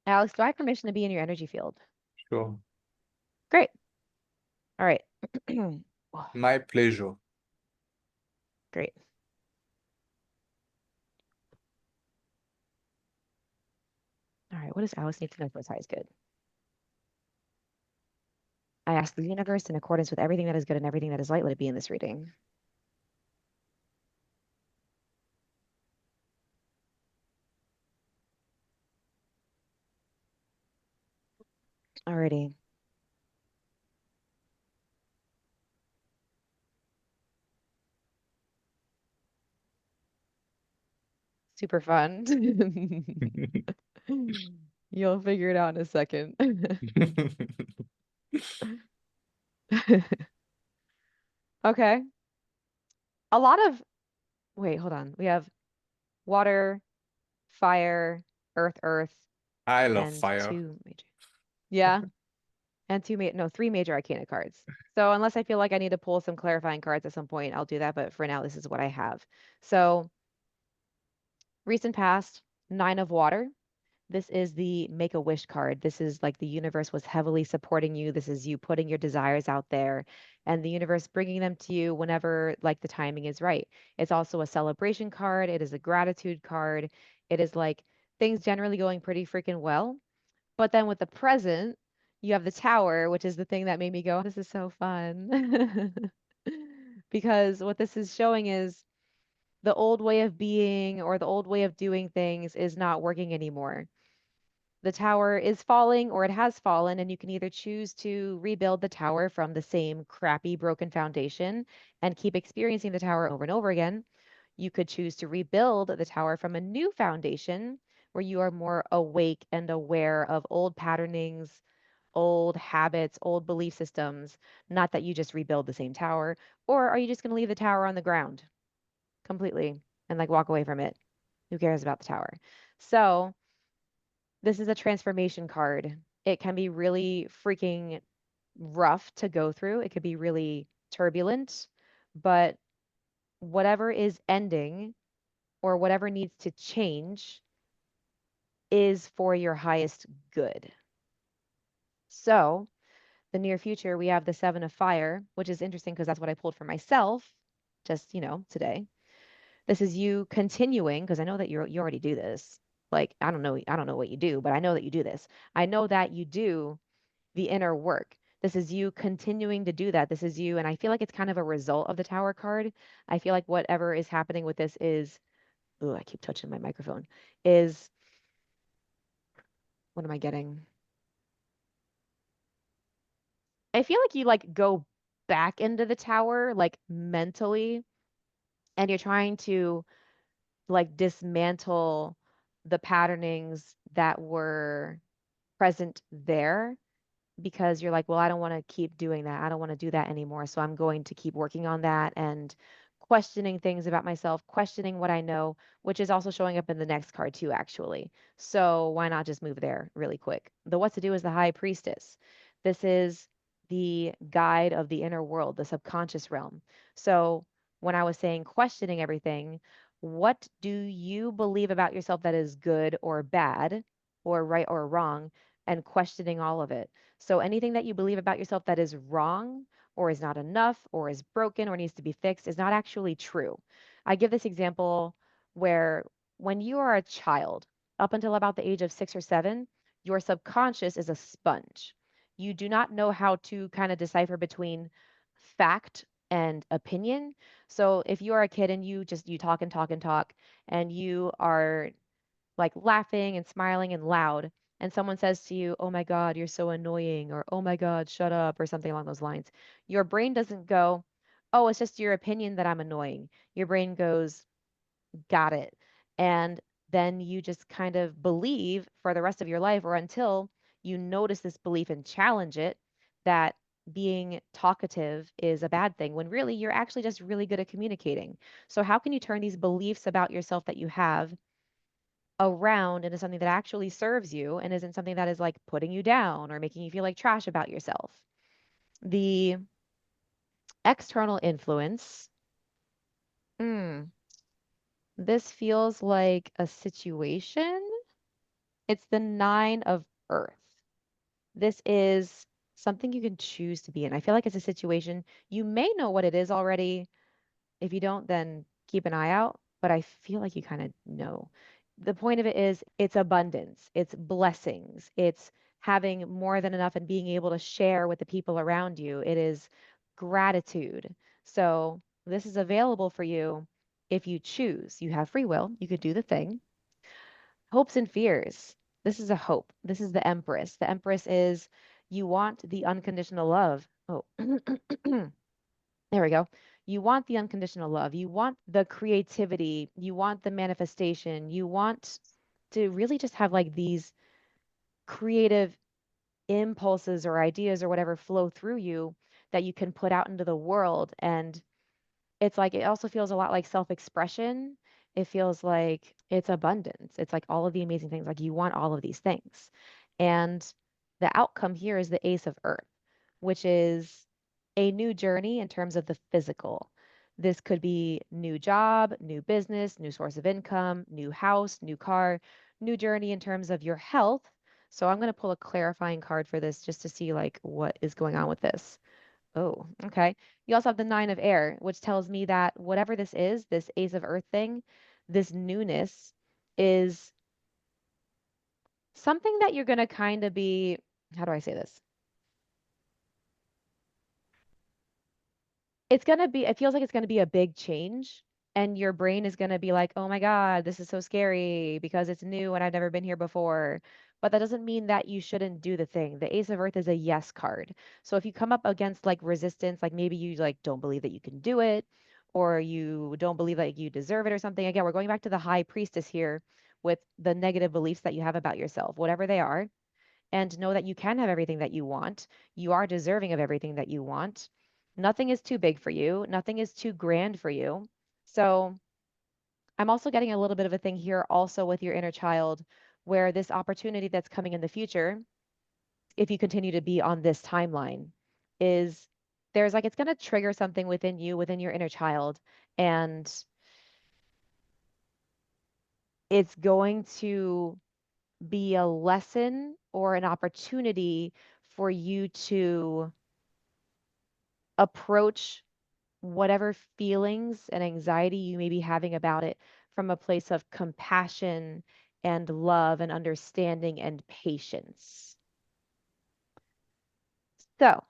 Alex, do I have permission to be in your energy field? Sure. Great. All right. My pleasure. Great. All right. What does Alice need to know for his highest good? I ask the universe, in accordance with everything that is good and everything that is light, let it be in this reading. Alrighty. Super fun. You'll figure it out in a second. Okay. A lot of, wait, hold on. We have water, fire, earth, I love and fire. two major. Yeah. And three major arcana cards. So unless I feel like I need to pull some clarifying cards at some point, I'll do that. But for now, this is what I have. So recent past, 9 of water. This is the make a wish card. This is like the universe was heavily supporting you. This is you putting your desires out there and the universe bringing them to you whenever like the timing is right. It's also a celebration card. It is a gratitude card. It is like things generally going pretty freaking well. But then with the present, you have the tower, which is the thing that made me go, this is so fun. Because what this is showing is the old way of being or the old way of doing things is not working anymore. The tower is falling or it has fallen, and you can either choose to rebuild the tower from the same crappy, broken foundation and keep experiencing the tower over and over again. You could choose to rebuild the tower from a new foundation where you are more awake and aware of old patternings, old habits, old belief systems. Not that you just rebuild the same tower, or are you just going to leave the tower on the ground completely and like walk away from it? Who cares about the tower? So, this is a transformation card. It can be really freaking rough to go through. It could be really turbulent, but whatever is ending or whatever needs to change is for your highest good. So, the near future, we have the 7 of fire, which is interesting because that's what I pulled for myself just, today. This is you continuing because I know that you already do this. Like I don't know what you do, but I know that you do this. I know that you do the inner work. This is you continuing to do that. This is you. And I feel like it's kind of a result of the tower card. I feel like whatever is happening with this is, oh, I keep touching my microphone, is, what am I getting? I feel like you like go back into the tower, like mentally, and you're trying to like dismantle the patternings that were present there because you're like, well, I don't want to keep doing that. I don't want to do that anymore. So I'm going to keep working on that and questioning things about myself, questioning what I know, which is also showing up in the next card too, actually. So why not just move there really quick? The what to do is the high priestess. This is the guide of the inner world, the subconscious realm. So when I was saying questioning everything, what do you believe about yourself that is good or bad or right or wrong? And questioning all of it. So anything that you believe about yourself that is wrong or is not enough or is broken or needs to be fixed is not actually true. I give this example where when you are a child, up until about the age of 6 or 7, your subconscious is a sponge. You do not know how to kind of decipher between fact and opinion. So if you are a kid and you talk and talk and talk and you are like laughing and smiling and loud, and someone says to you, "Oh my God, you're so annoying," or "Oh my God, shut up," or something along those lines, your brain doesn't go, "Oh, it's just your opinion that I'm annoying." Your brain goes, "Got it." And then you just kind of believe for the rest of your life or until you notice this belief and challenge it that being talkative is a bad thing when really you're actually just really good at communicating. So, how can you turn these beliefs about yourself that you have around into something that actually serves you and isn't something that is like putting you down or making you feel like trash about yourself? The external influence. Mm, this feels like a situation. It's the 9 of earth. This is something you can choose to be in. I feel like it's a situation. You may know what it is already. If you don't, then keep an eye out. But I feel like you kind of know. The point of it is it's abundance, it's blessings, it's having more than enough and being able to share with the people around you. It is gratitude. So this is available for you if you choose. You have free will, you could do the thing. Hopes and fears. This is a hope. This is the Empress. The Empress is You want the unconditional love. Oh, there we go. You want the unconditional love. You want the creativity. You want the manifestation. You want to really just have like these creative impulses or ideas or whatever flow through you that you can put out into the world. And it's like it also feels a lot like self-expression. It feels like it's abundance. It's like all of the amazing things. Like you want all of these things. And the outcome here is the Ace of Earth, which is a new journey in terms of the physical. This could be new job, new business, new source of income, new house, new car, new journey in terms of your health. So I'm going to pull a clarifying card for this just to see like what is going on with this. Oh, okay. You also have the Nine of Air, which tells me that whatever this is, this Ace of Earth thing, this newness is something that you're going to kind of be, how do I say this? It's going to be, it feels like it's going to be a big change. And your brain is going to be like, oh my God, this is so scary because it's new and I've never been here before. But that doesn't mean that you shouldn't do the thing. The Ace of Earth is a yes card. So if you come up against like resistance, like maybe you like don't believe that you can do it, or you don't believe that you deserve it or something. Again, we're going back to the High Priestess here with the negative beliefs that you have about yourself, whatever they are, and know that you can have everything that you want. You are deserving of everything that you want. Nothing is too big for you. Nothing is too grand for you. So I'm also getting a little bit of a thing here also with your inner child, where this opportunity that's coming in the future, if you continue to be on this timeline, is there's like it's going to trigger something within you, within your inner child, and it's going to be a lesson or an opportunity for you to approach whatever feelings and anxiety you may be having about it from a place of compassion and love and understanding and patience. So,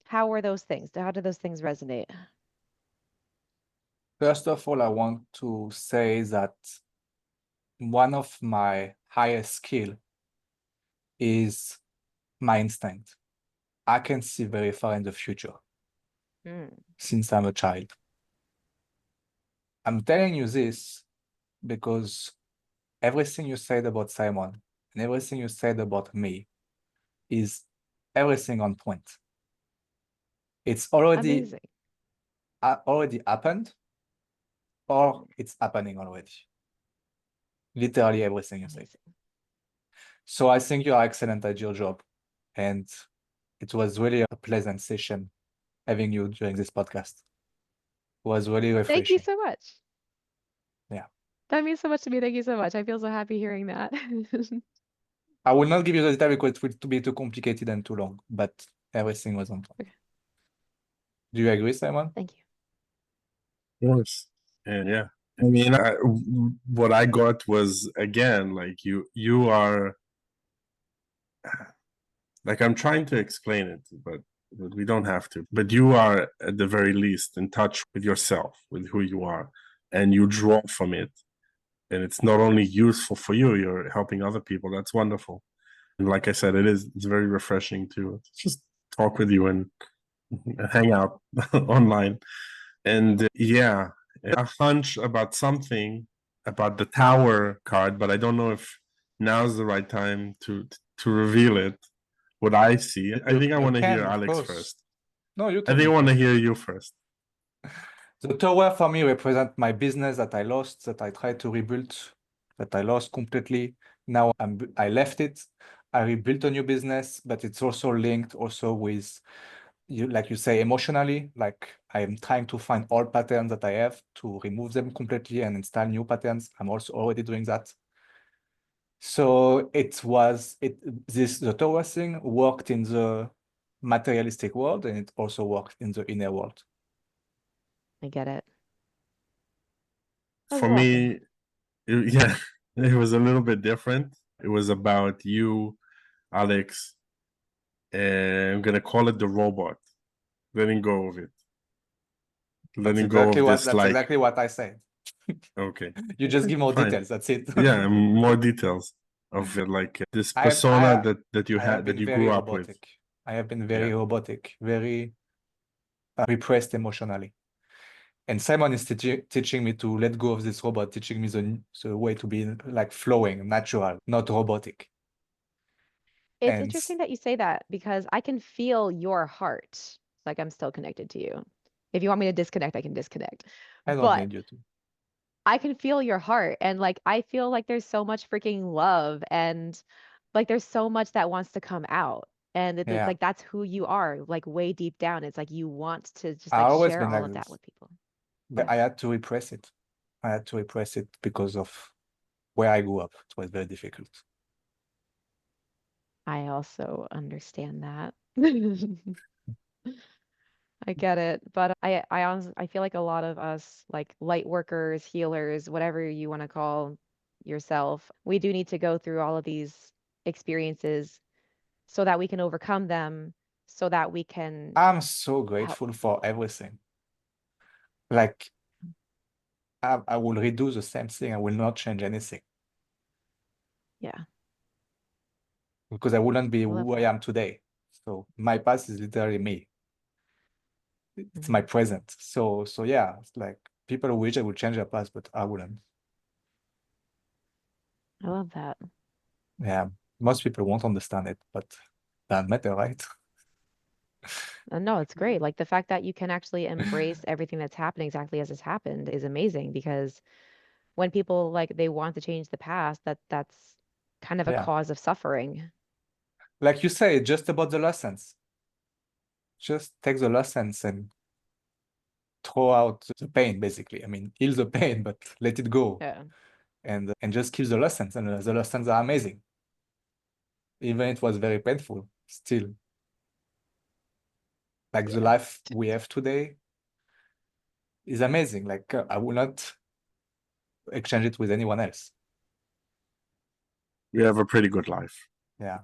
how were those things? How did those things resonate? First of all, I want to say that one of my highest skill is my instinct. I can see very far in the future since I'm a child. I'm telling you this because everything you said about Simon and everything you said about me is everything on point. It's already happened, or it's happening already. Literally everything you say. So I think you are excellent at your job, and it was really a pleasant session having you during this podcast. It was really refreshing. Thank you so much. Yeah. That means so much to me. Thank you so much. I feel so happy hearing that. I will not give you the detail because it will be too complicated and too long, but everything was on point. Okay. Do you agree, Simon? Thank you. Yes. And yeah, I mean, what I got was, again, like you are, like, I'm trying to explain it, but we don't have to. But you are, at the very least, in touch with yourself, with who you are, and you draw from it. And it's not only useful for you, you're helping other people. That's wonderful. And like I said, it's very refreshing to just talk with you and hang out online. And yeah, a hunch about something about the Tower card, but I don't know if now's the right time to reveal it. What I see, I think I want to hear Alex first. No, you. I think I want to hear you first. The Tower for me represents my business that I lost, that I tried to rebuild, that I lost completely. Now I left it. I rebuilt a new business, but it's also linked also with you, like you say, emotionally. Like I am trying to find all patterns that I have to remove them completely and install new patterns. I'm also already doing that. So the Tower thing worked in the materialistic world, and it also worked in the inner world. I get it. For me, yeah, it was a little bit different. It was about you, Alex, and I'm gonna call it the robot. Letting go of it. Letting go of this. That's exactly what I said. Okay. You just give more Fine. details. That's it. Yeah, more details. of like this I persona I that you I have had that been you very grew up with. robotic. I have been very Yeah. robotic, very repressed emotionally. And Simon is teaching me to let go of this robot, teaching me the way to be like flowing, natural, not robotic. It's And interesting that you say that because I can feel your heart. Like I'm still connected to you. If you want me to disconnect, I can disconnect. I don't But need you to. I can feel your heart. And like I feel like there's so much freaking love and like there's so much that wants to come out. And it's Yeah, like that's who you are, like way deep down. It's like you want to just I like always share been all like of that this, with people. but Yeah. I had to repress it. I had to repress it because of where I grew up. It was very difficult. I also understand that. I get it, but I honestly I feel like a lot of us like light workers, healers, whatever you want to call yourself, we do need to go through all of these experiences so that we can overcome them, so that we can I'm so help. grateful for everything. Like I will redo the same thing. I will not change anything Yeah, because I wouldn't be I love who I that. am today. So my past is literally me. It's my Hmm. present. So yeah, it's like people wish I would change their past, but I wouldn't. I love that. Yeah, most people won't understand it, but that matter, right? No, it's great. Like the fact that you can actually embrace everything that's happening exactly as it's happened is amazing because when people like they want to change the past, that's kind of a Yeah, cause of suffering. like you say, just about the lessons. Just take the lessons and throw out the pain, basically. I mean, heal the pain, but let it go, Yeah. and just keep the lessons. And the lessons are amazing. Even it was very painful, still. Like the Yeah. life we have today is amazing. Like I will not exchange it with anyone else. We have a pretty good life. Yeah.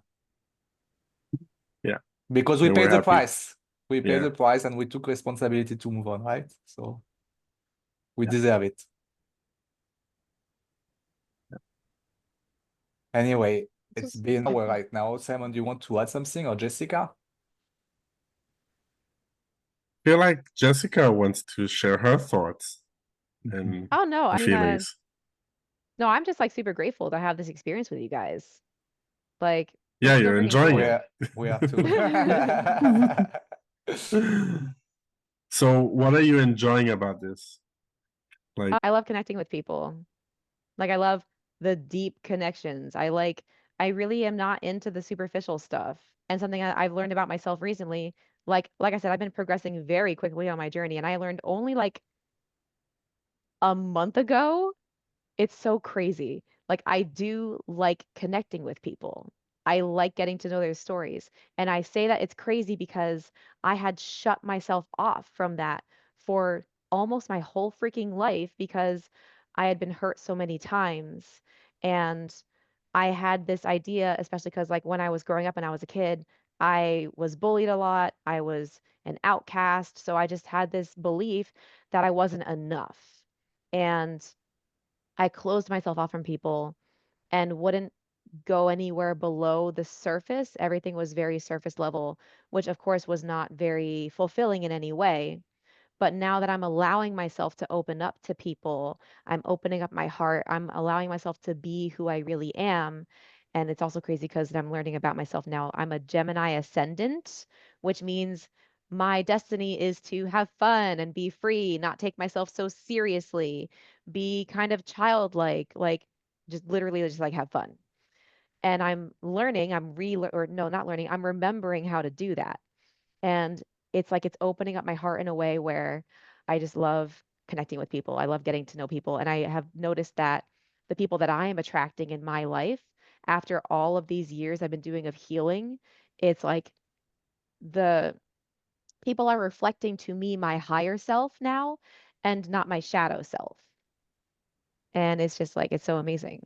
Yeah. Because we And we're paid the happy. price. We paid Yeah. the price and we took responsibility to move on, right? So we deserve it. Anyway, it's been an hour right now. Simon, do you want to add something, or Jessica? I feel like Jessica wants to share her thoughts and Oh no, I mean, feelings. no, I'm just like super grateful to have this experience with you guys. Like, Yeah, it's so you're freaking enjoying We cool. it. are, we are too. So, what are you enjoying about this? Like, I love connecting with people. Like, I love the deep connections. I really am not into the superficial stuff. And something I've learned about myself recently, like I said, I've been progressing very quickly on my journey, and I learned only like a month ago. It's so crazy. Like, I do like connecting with people. I like getting to know their stories. And I say that it's crazy because I had shut myself off from that for almost my whole freaking life because I had been hurt so many times. And I had this idea, especially because, like, when I was growing up and I was a kid, I was bullied a lot. I was an outcast. So I just had this belief that I wasn't enough. And I closed myself off from people and wouldn't go anywhere below the surface. Everything was very surface level, which of course was not very fulfilling in any way. But now that I'm allowing myself to open up to people, I'm opening up my heart, I'm allowing myself to be who I really am. And it's also crazy because I'm learning about myself now. I'm a Gemini ascendant, which means my destiny is to have fun and be free, not take myself so seriously, be kind of childlike, like just literally just like have fun. And I'm learning, I'm re or no, not learning, I'm remembering how to do that. And it's like it's opening up my heart in a way where I just love connecting with people. I love getting to know people. And I have noticed that the people that I am attracting in my life, after all of these years I've been doing of healing, it's like the people are reflecting to me my higher self now and not my shadow self. And it's just like, it's so amazing.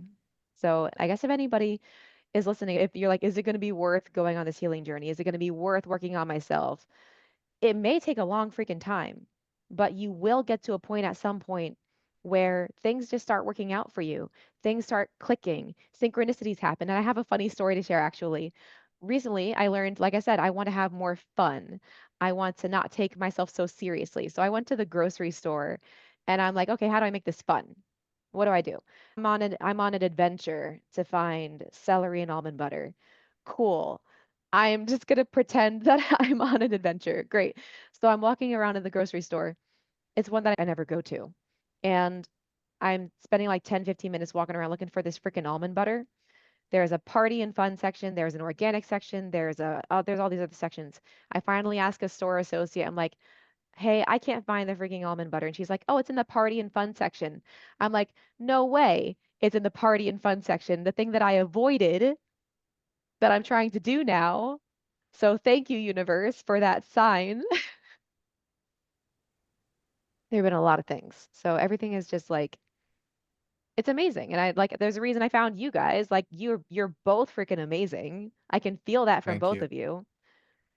So I guess if anybody is listening, if you're like, is it going to be worth going on this healing journey? Is it going to be worth working on myself? It may take a long freaking time, but you will get to a point at some point where things just start working out for you. Things start clicking, synchronicities happen. And I have a funny story to share actually. Recently, I learned, like I said, I want to have more fun. I want to not take myself so seriously. So I went to the grocery store and I'm like, okay, how do I make this fun? What do? I'm on an adventure to find celery and almond butter. Cool. I'm just gonna pretend that I'm on an adventure. Great. So I'm walking around in the grocery store. It's one that I never go to. And I'm spending like 10, 15 minutes walking around looking for this freaking almond butter. There's a party and fun section. There's an organic section. There's all these other sections. I finally ask a store associate. I'm like, hey, I can't find the freaking almond butter. And she's like, oh, it's in the party and fun section. I'm like, no way. It's in the party and fun section. The thing that I avoided that I'm trying to do now. So thank you, universe, for that sign. There have been a lot of things. So everything is just like it's amazing. And I like there's a reason I found you guys. Like you're both freaking amazing. I can feel that from Thank both you. of you.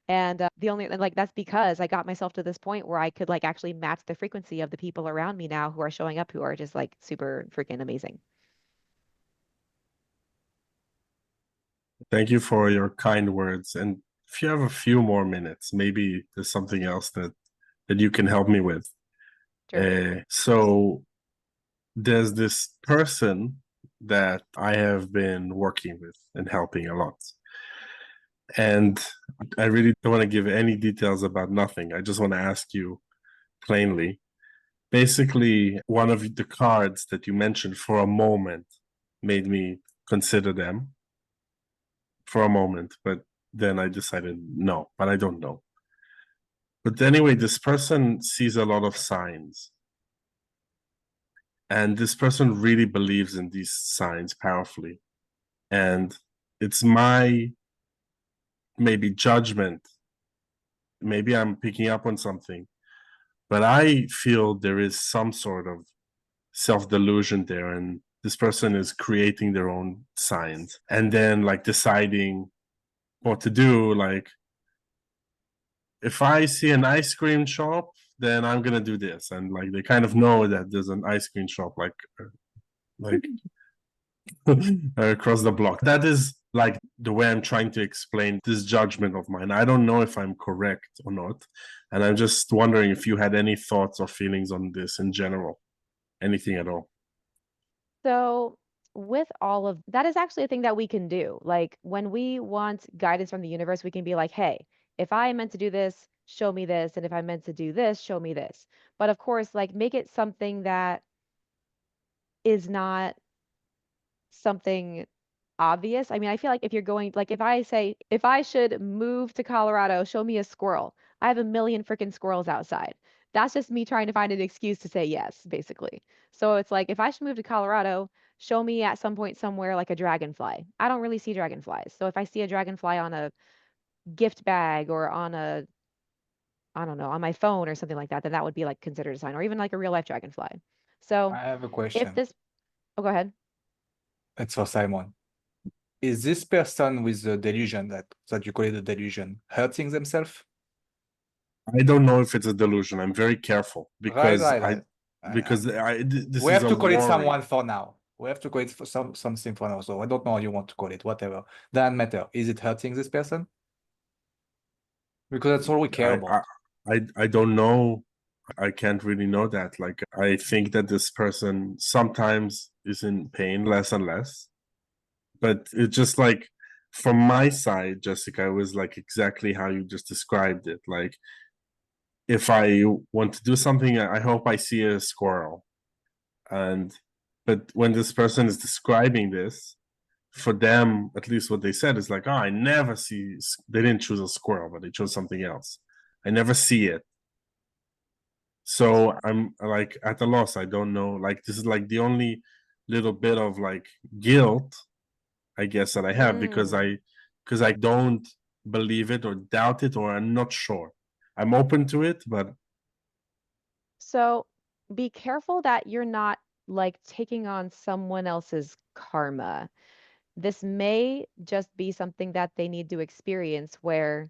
And like that's because I got myself to this point where I could like actually match the frequency of the people around me now who are showing up who are just like super freaking amazing. Thank you for your kind words. And if you have a few more minutes, maybe there's something else that you can help me with. Sure. So there's this person that I have been working with and helping a lot. And I really don't want to give any details about nothing. I just want to ask you plainly. Basically, one of the cards that you mentioned for a moment made me consider them for a moment, but then I decided no, but I don't know. But anyway, this person sees a lot of signs. And this person really believes in these signs powerfully. And it's my maybe judgment. Maybe I'm picking up on something, but I feel there is some sort of self-delusion there. And this person is creating their own signs and then like deciding what to do. Like, if I see an ice cream shop, then I'm gonna do this. And like they kind of know that there's an ice cream shop like across the block. That is like the way I'm trying to explain this judgment of mine. I don't know if I'm correct or not. And I'm just wondering if you had any thoughts or feelings on this in general, anything at all. So with all of that is actually a thing that we can do. Like when we want guidance from the universe, we can be like, hey, if I meant to do this, show me this. And if I meant to do this, show me this. But of course, like make it something that is not something obvious. I mean, I feel like if you're going, like if I say, if I should move to Colorado, show me a squirrel. I have a million freaking squirrels outside. That's just me trying to find an excuse to say yes, basically. So it's like, if I should move to Colorado, show me at some point somewhere like a dragonfly. I don't really see dragonflies. So if I see a dragonfly on a gift bag or on a, I don't know, on my phone or something like that, then that would be like considered a sign or even like a real life dragonfly. So I have a if question. this, oh, go ahead. It's for Simon. Is this person with the delusion that you call it a delusion hurting themselves? I don't know if it's a delusion. I'm very careful because Right. this We is have a to call it worry. someone for now. We have to call it for something for now. So I don't know how you want to call it, whatever. Doesn't matter. Is it hurting this person? Because that's all we care about. I don't know. I can't really know that. Like, I think that this person sometimes is in pain less and less. But it's just like, from my side, Jessica, it was like exactly how you just described it. Like, if I want to do something, I hope I see a squirrel. But when this person is describing this, for them, at least what they said is like, oh, I never see, they didn't choose a squirrel, but they chose something else. I never see it. So I'm like at a loss. I don't know. Like, this is like the only little bit of like guilt, I guess, that I have because I don't believe it or doubt it, or I'm not sure. I'm open to it, but So be careful that you're not like taking on someone else's karma. This may just be something that they need to experience where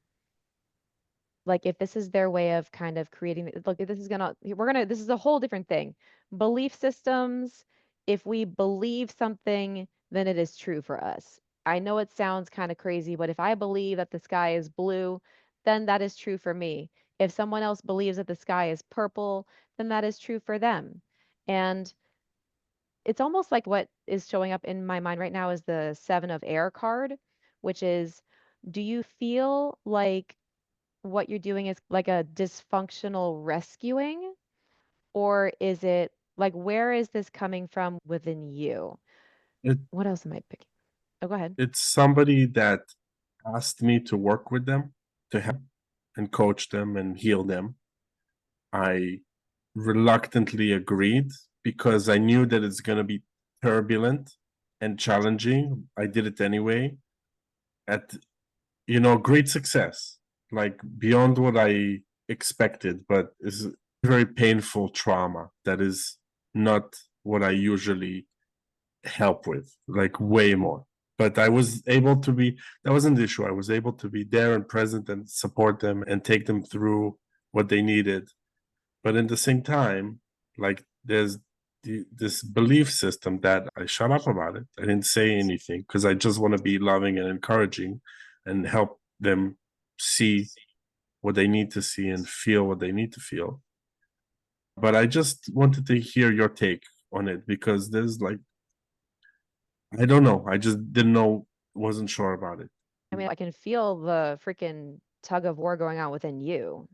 like if this is their way of kind of creating, look, this is a whole different thing. Belief systems, if we believe something, then it is true for us. I know it sounds kind of crazy, but if I believe that the sky is blue, then that is true for me. If someone else believes that the sky is purple, then that is true for them. And it's almost like what is showing up in my mind right now is the Seven of Air card, which is, do you feel like what you're doing is like a dysfunctional rescuing? Or is it like, where is this coming from within you? It, What else am I picking? Oh, go ahead. it's somebody that asked me to work with them, to help and coach them and heal them. I reluctantly agreed because I knew that it's going to be turbulent and challenging. I did it anyway at, great success, like beyond what I expected, but it's very painful trauma that is not what I usually help with, like way more. But I was able to be, that wasn't the issue. I was able to be there and present and support them and take them through what they needed. But in the same time, like there's this belief system that I shut up about it. I didn't say anything because I just want to be loving and encouraging and help them see what they need to see and feel what they need to feel. But I just wanted to hear your take on it because there's like, I don't know. I just didn't know, wasn't sure about it. I mean, I can feel the freaking tug of war going on within you.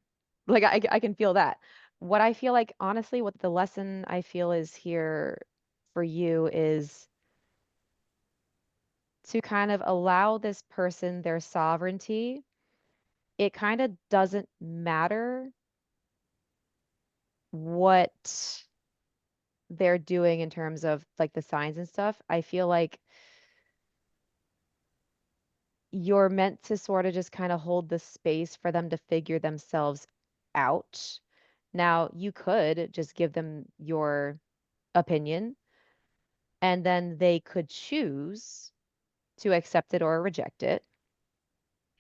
Like I can feel that. What I feel like, honestly, what the lesson I feel is here for you is to kind of allow this person their sovereignty. It kind of doesn't matter what they're doing in terms of like the signs and stuff. I feel like you're meant to sort of just kind of hold the space for them to figure themselves out. Now, you could just give them your opinion, and then they could choose to accept it or reject it.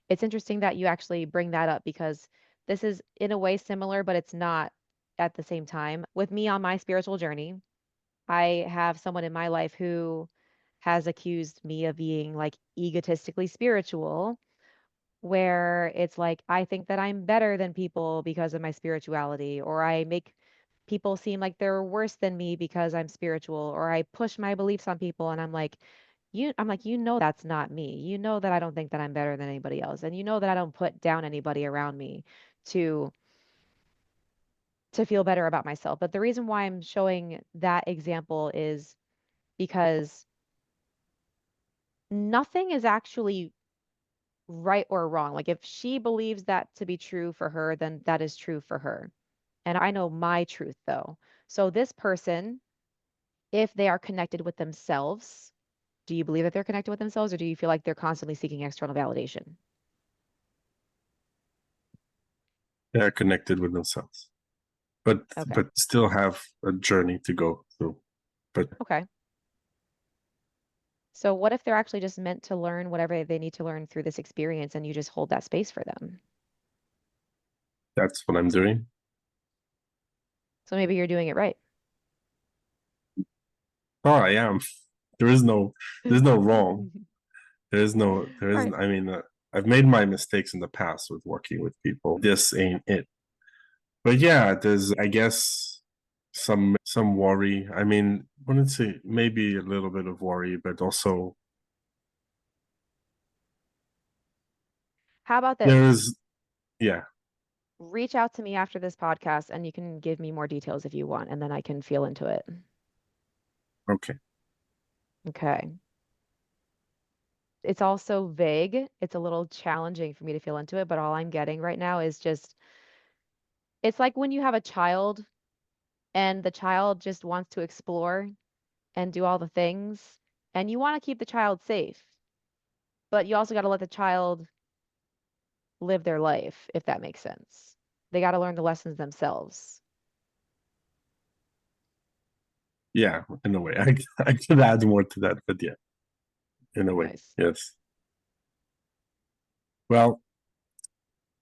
It's interesting that you actually bring that up because this is in a way similar, but it's not at the same time. With me on my spiritual journey, I have someone in my life who has accused me of being like egotistically spiritual, where it's like I think that I'm better than people because of my spirituality, or I make people seem like they're worse than me because I'm spiritual, or I push my beliefs on people and I'm like, that's not me. You know that I don't think that I'm better than anybody else. And you know that I don't put down anybody around me to feel better about myself. But the reason why I'm showing that example is because nothing is actually right or wrong. Like if she believes that to be true for her, then that is true for her. And I know my truth though. So this person, if they are connected with themselves, do you believe that they're connected with themselves or do you feel like they're constantly seeking external validation? They're connected with themselves, but Okay. still have a journey to go through. But Okay. So what if they're actually just meant to learn whatever they need to learn through this experience and you just hold that space for them? that's what I'm doing. So maybe you're doing it right. Oh, I am. There's no wrong. There Right. isn't. I mean, I've made my mistakes in the past with working with people. This ain't it. But yeah, there's, I guess, some worry. I mean, I wouldn't say maybe a little bit of worry, but also How about this? there is, yeah. Reach out to me after this podcast and you can give me more details if you want, and then I can feel into it. Okay. Okay. It's also vague. It's a little challenging for me to feel into it, but all I'm getting right now is just, it's like when you have a child and the child just wants to explore and do all the things, and you want to keep the child safe, but you also got to let the child live their life, if that makes sense. They got to learn the lessons themselves. Yeah, in a way. I could add more to that, but yeah, in a way, Nice. yes. Well,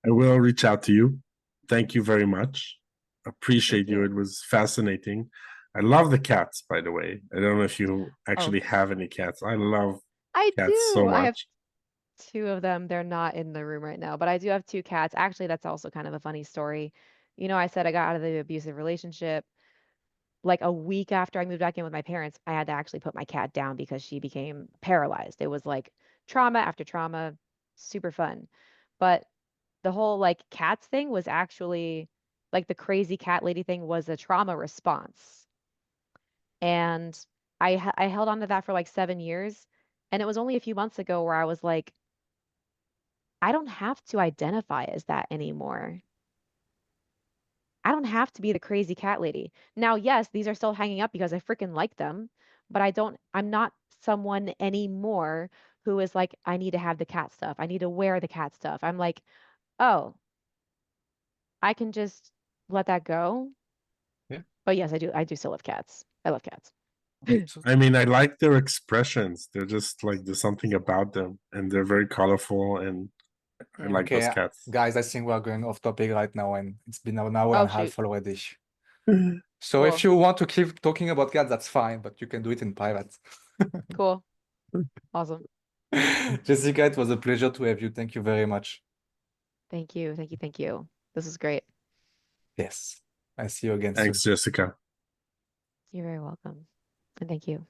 I will reach out to you. Thank you very much. Appreciate Thank you. It was fascinating. I love the cats, by the way. I don't know if you actually Oh. have any cats. I love I cats so do. I have much. 2 of them. They're not in the room right now, but I do have 2 cats. Actually, that's also kind of a funny story. You know, I said I got out of the abusive relationship. Like a week after I moved back in with my parents, I had to actually put my cat down because she became paralyzed. It was like trauma after trauma, super fun. But the whole like cats thing was actually like the crazy cat lady thing was a trauma response. And I held on to that for like 7 years. And it was only a few months ago where I was like, I don't have to identify as that anymore. I don't have to be the crazy cat lady. Now, yes, these are still hanging up because I freaking like them, but I'm not someone anymore who is like, I need to have the cat stuff. I need to wear the cat stuff. I'm like, oh, I can just let that go. Yeah. But yes, I do. I do still love cats. I love cats. So I mean, I like their expressions. They're just like there's something about them, and they're very colorful, and I like those okay, cats. guys, I think we're going off topic right now, and it's been an hour Oh, and a shoot. half already. So Cool. if you want to keep talking about cats, that's fine, but you can do it in private. Cool. Awesome. Jessica, it was a pleasure to have you. Thank you very much. Thank you. Thank you. Thank you. This is great. Yes, I see you again soon. Thanks, Jessica. You're very welcome. And thank you.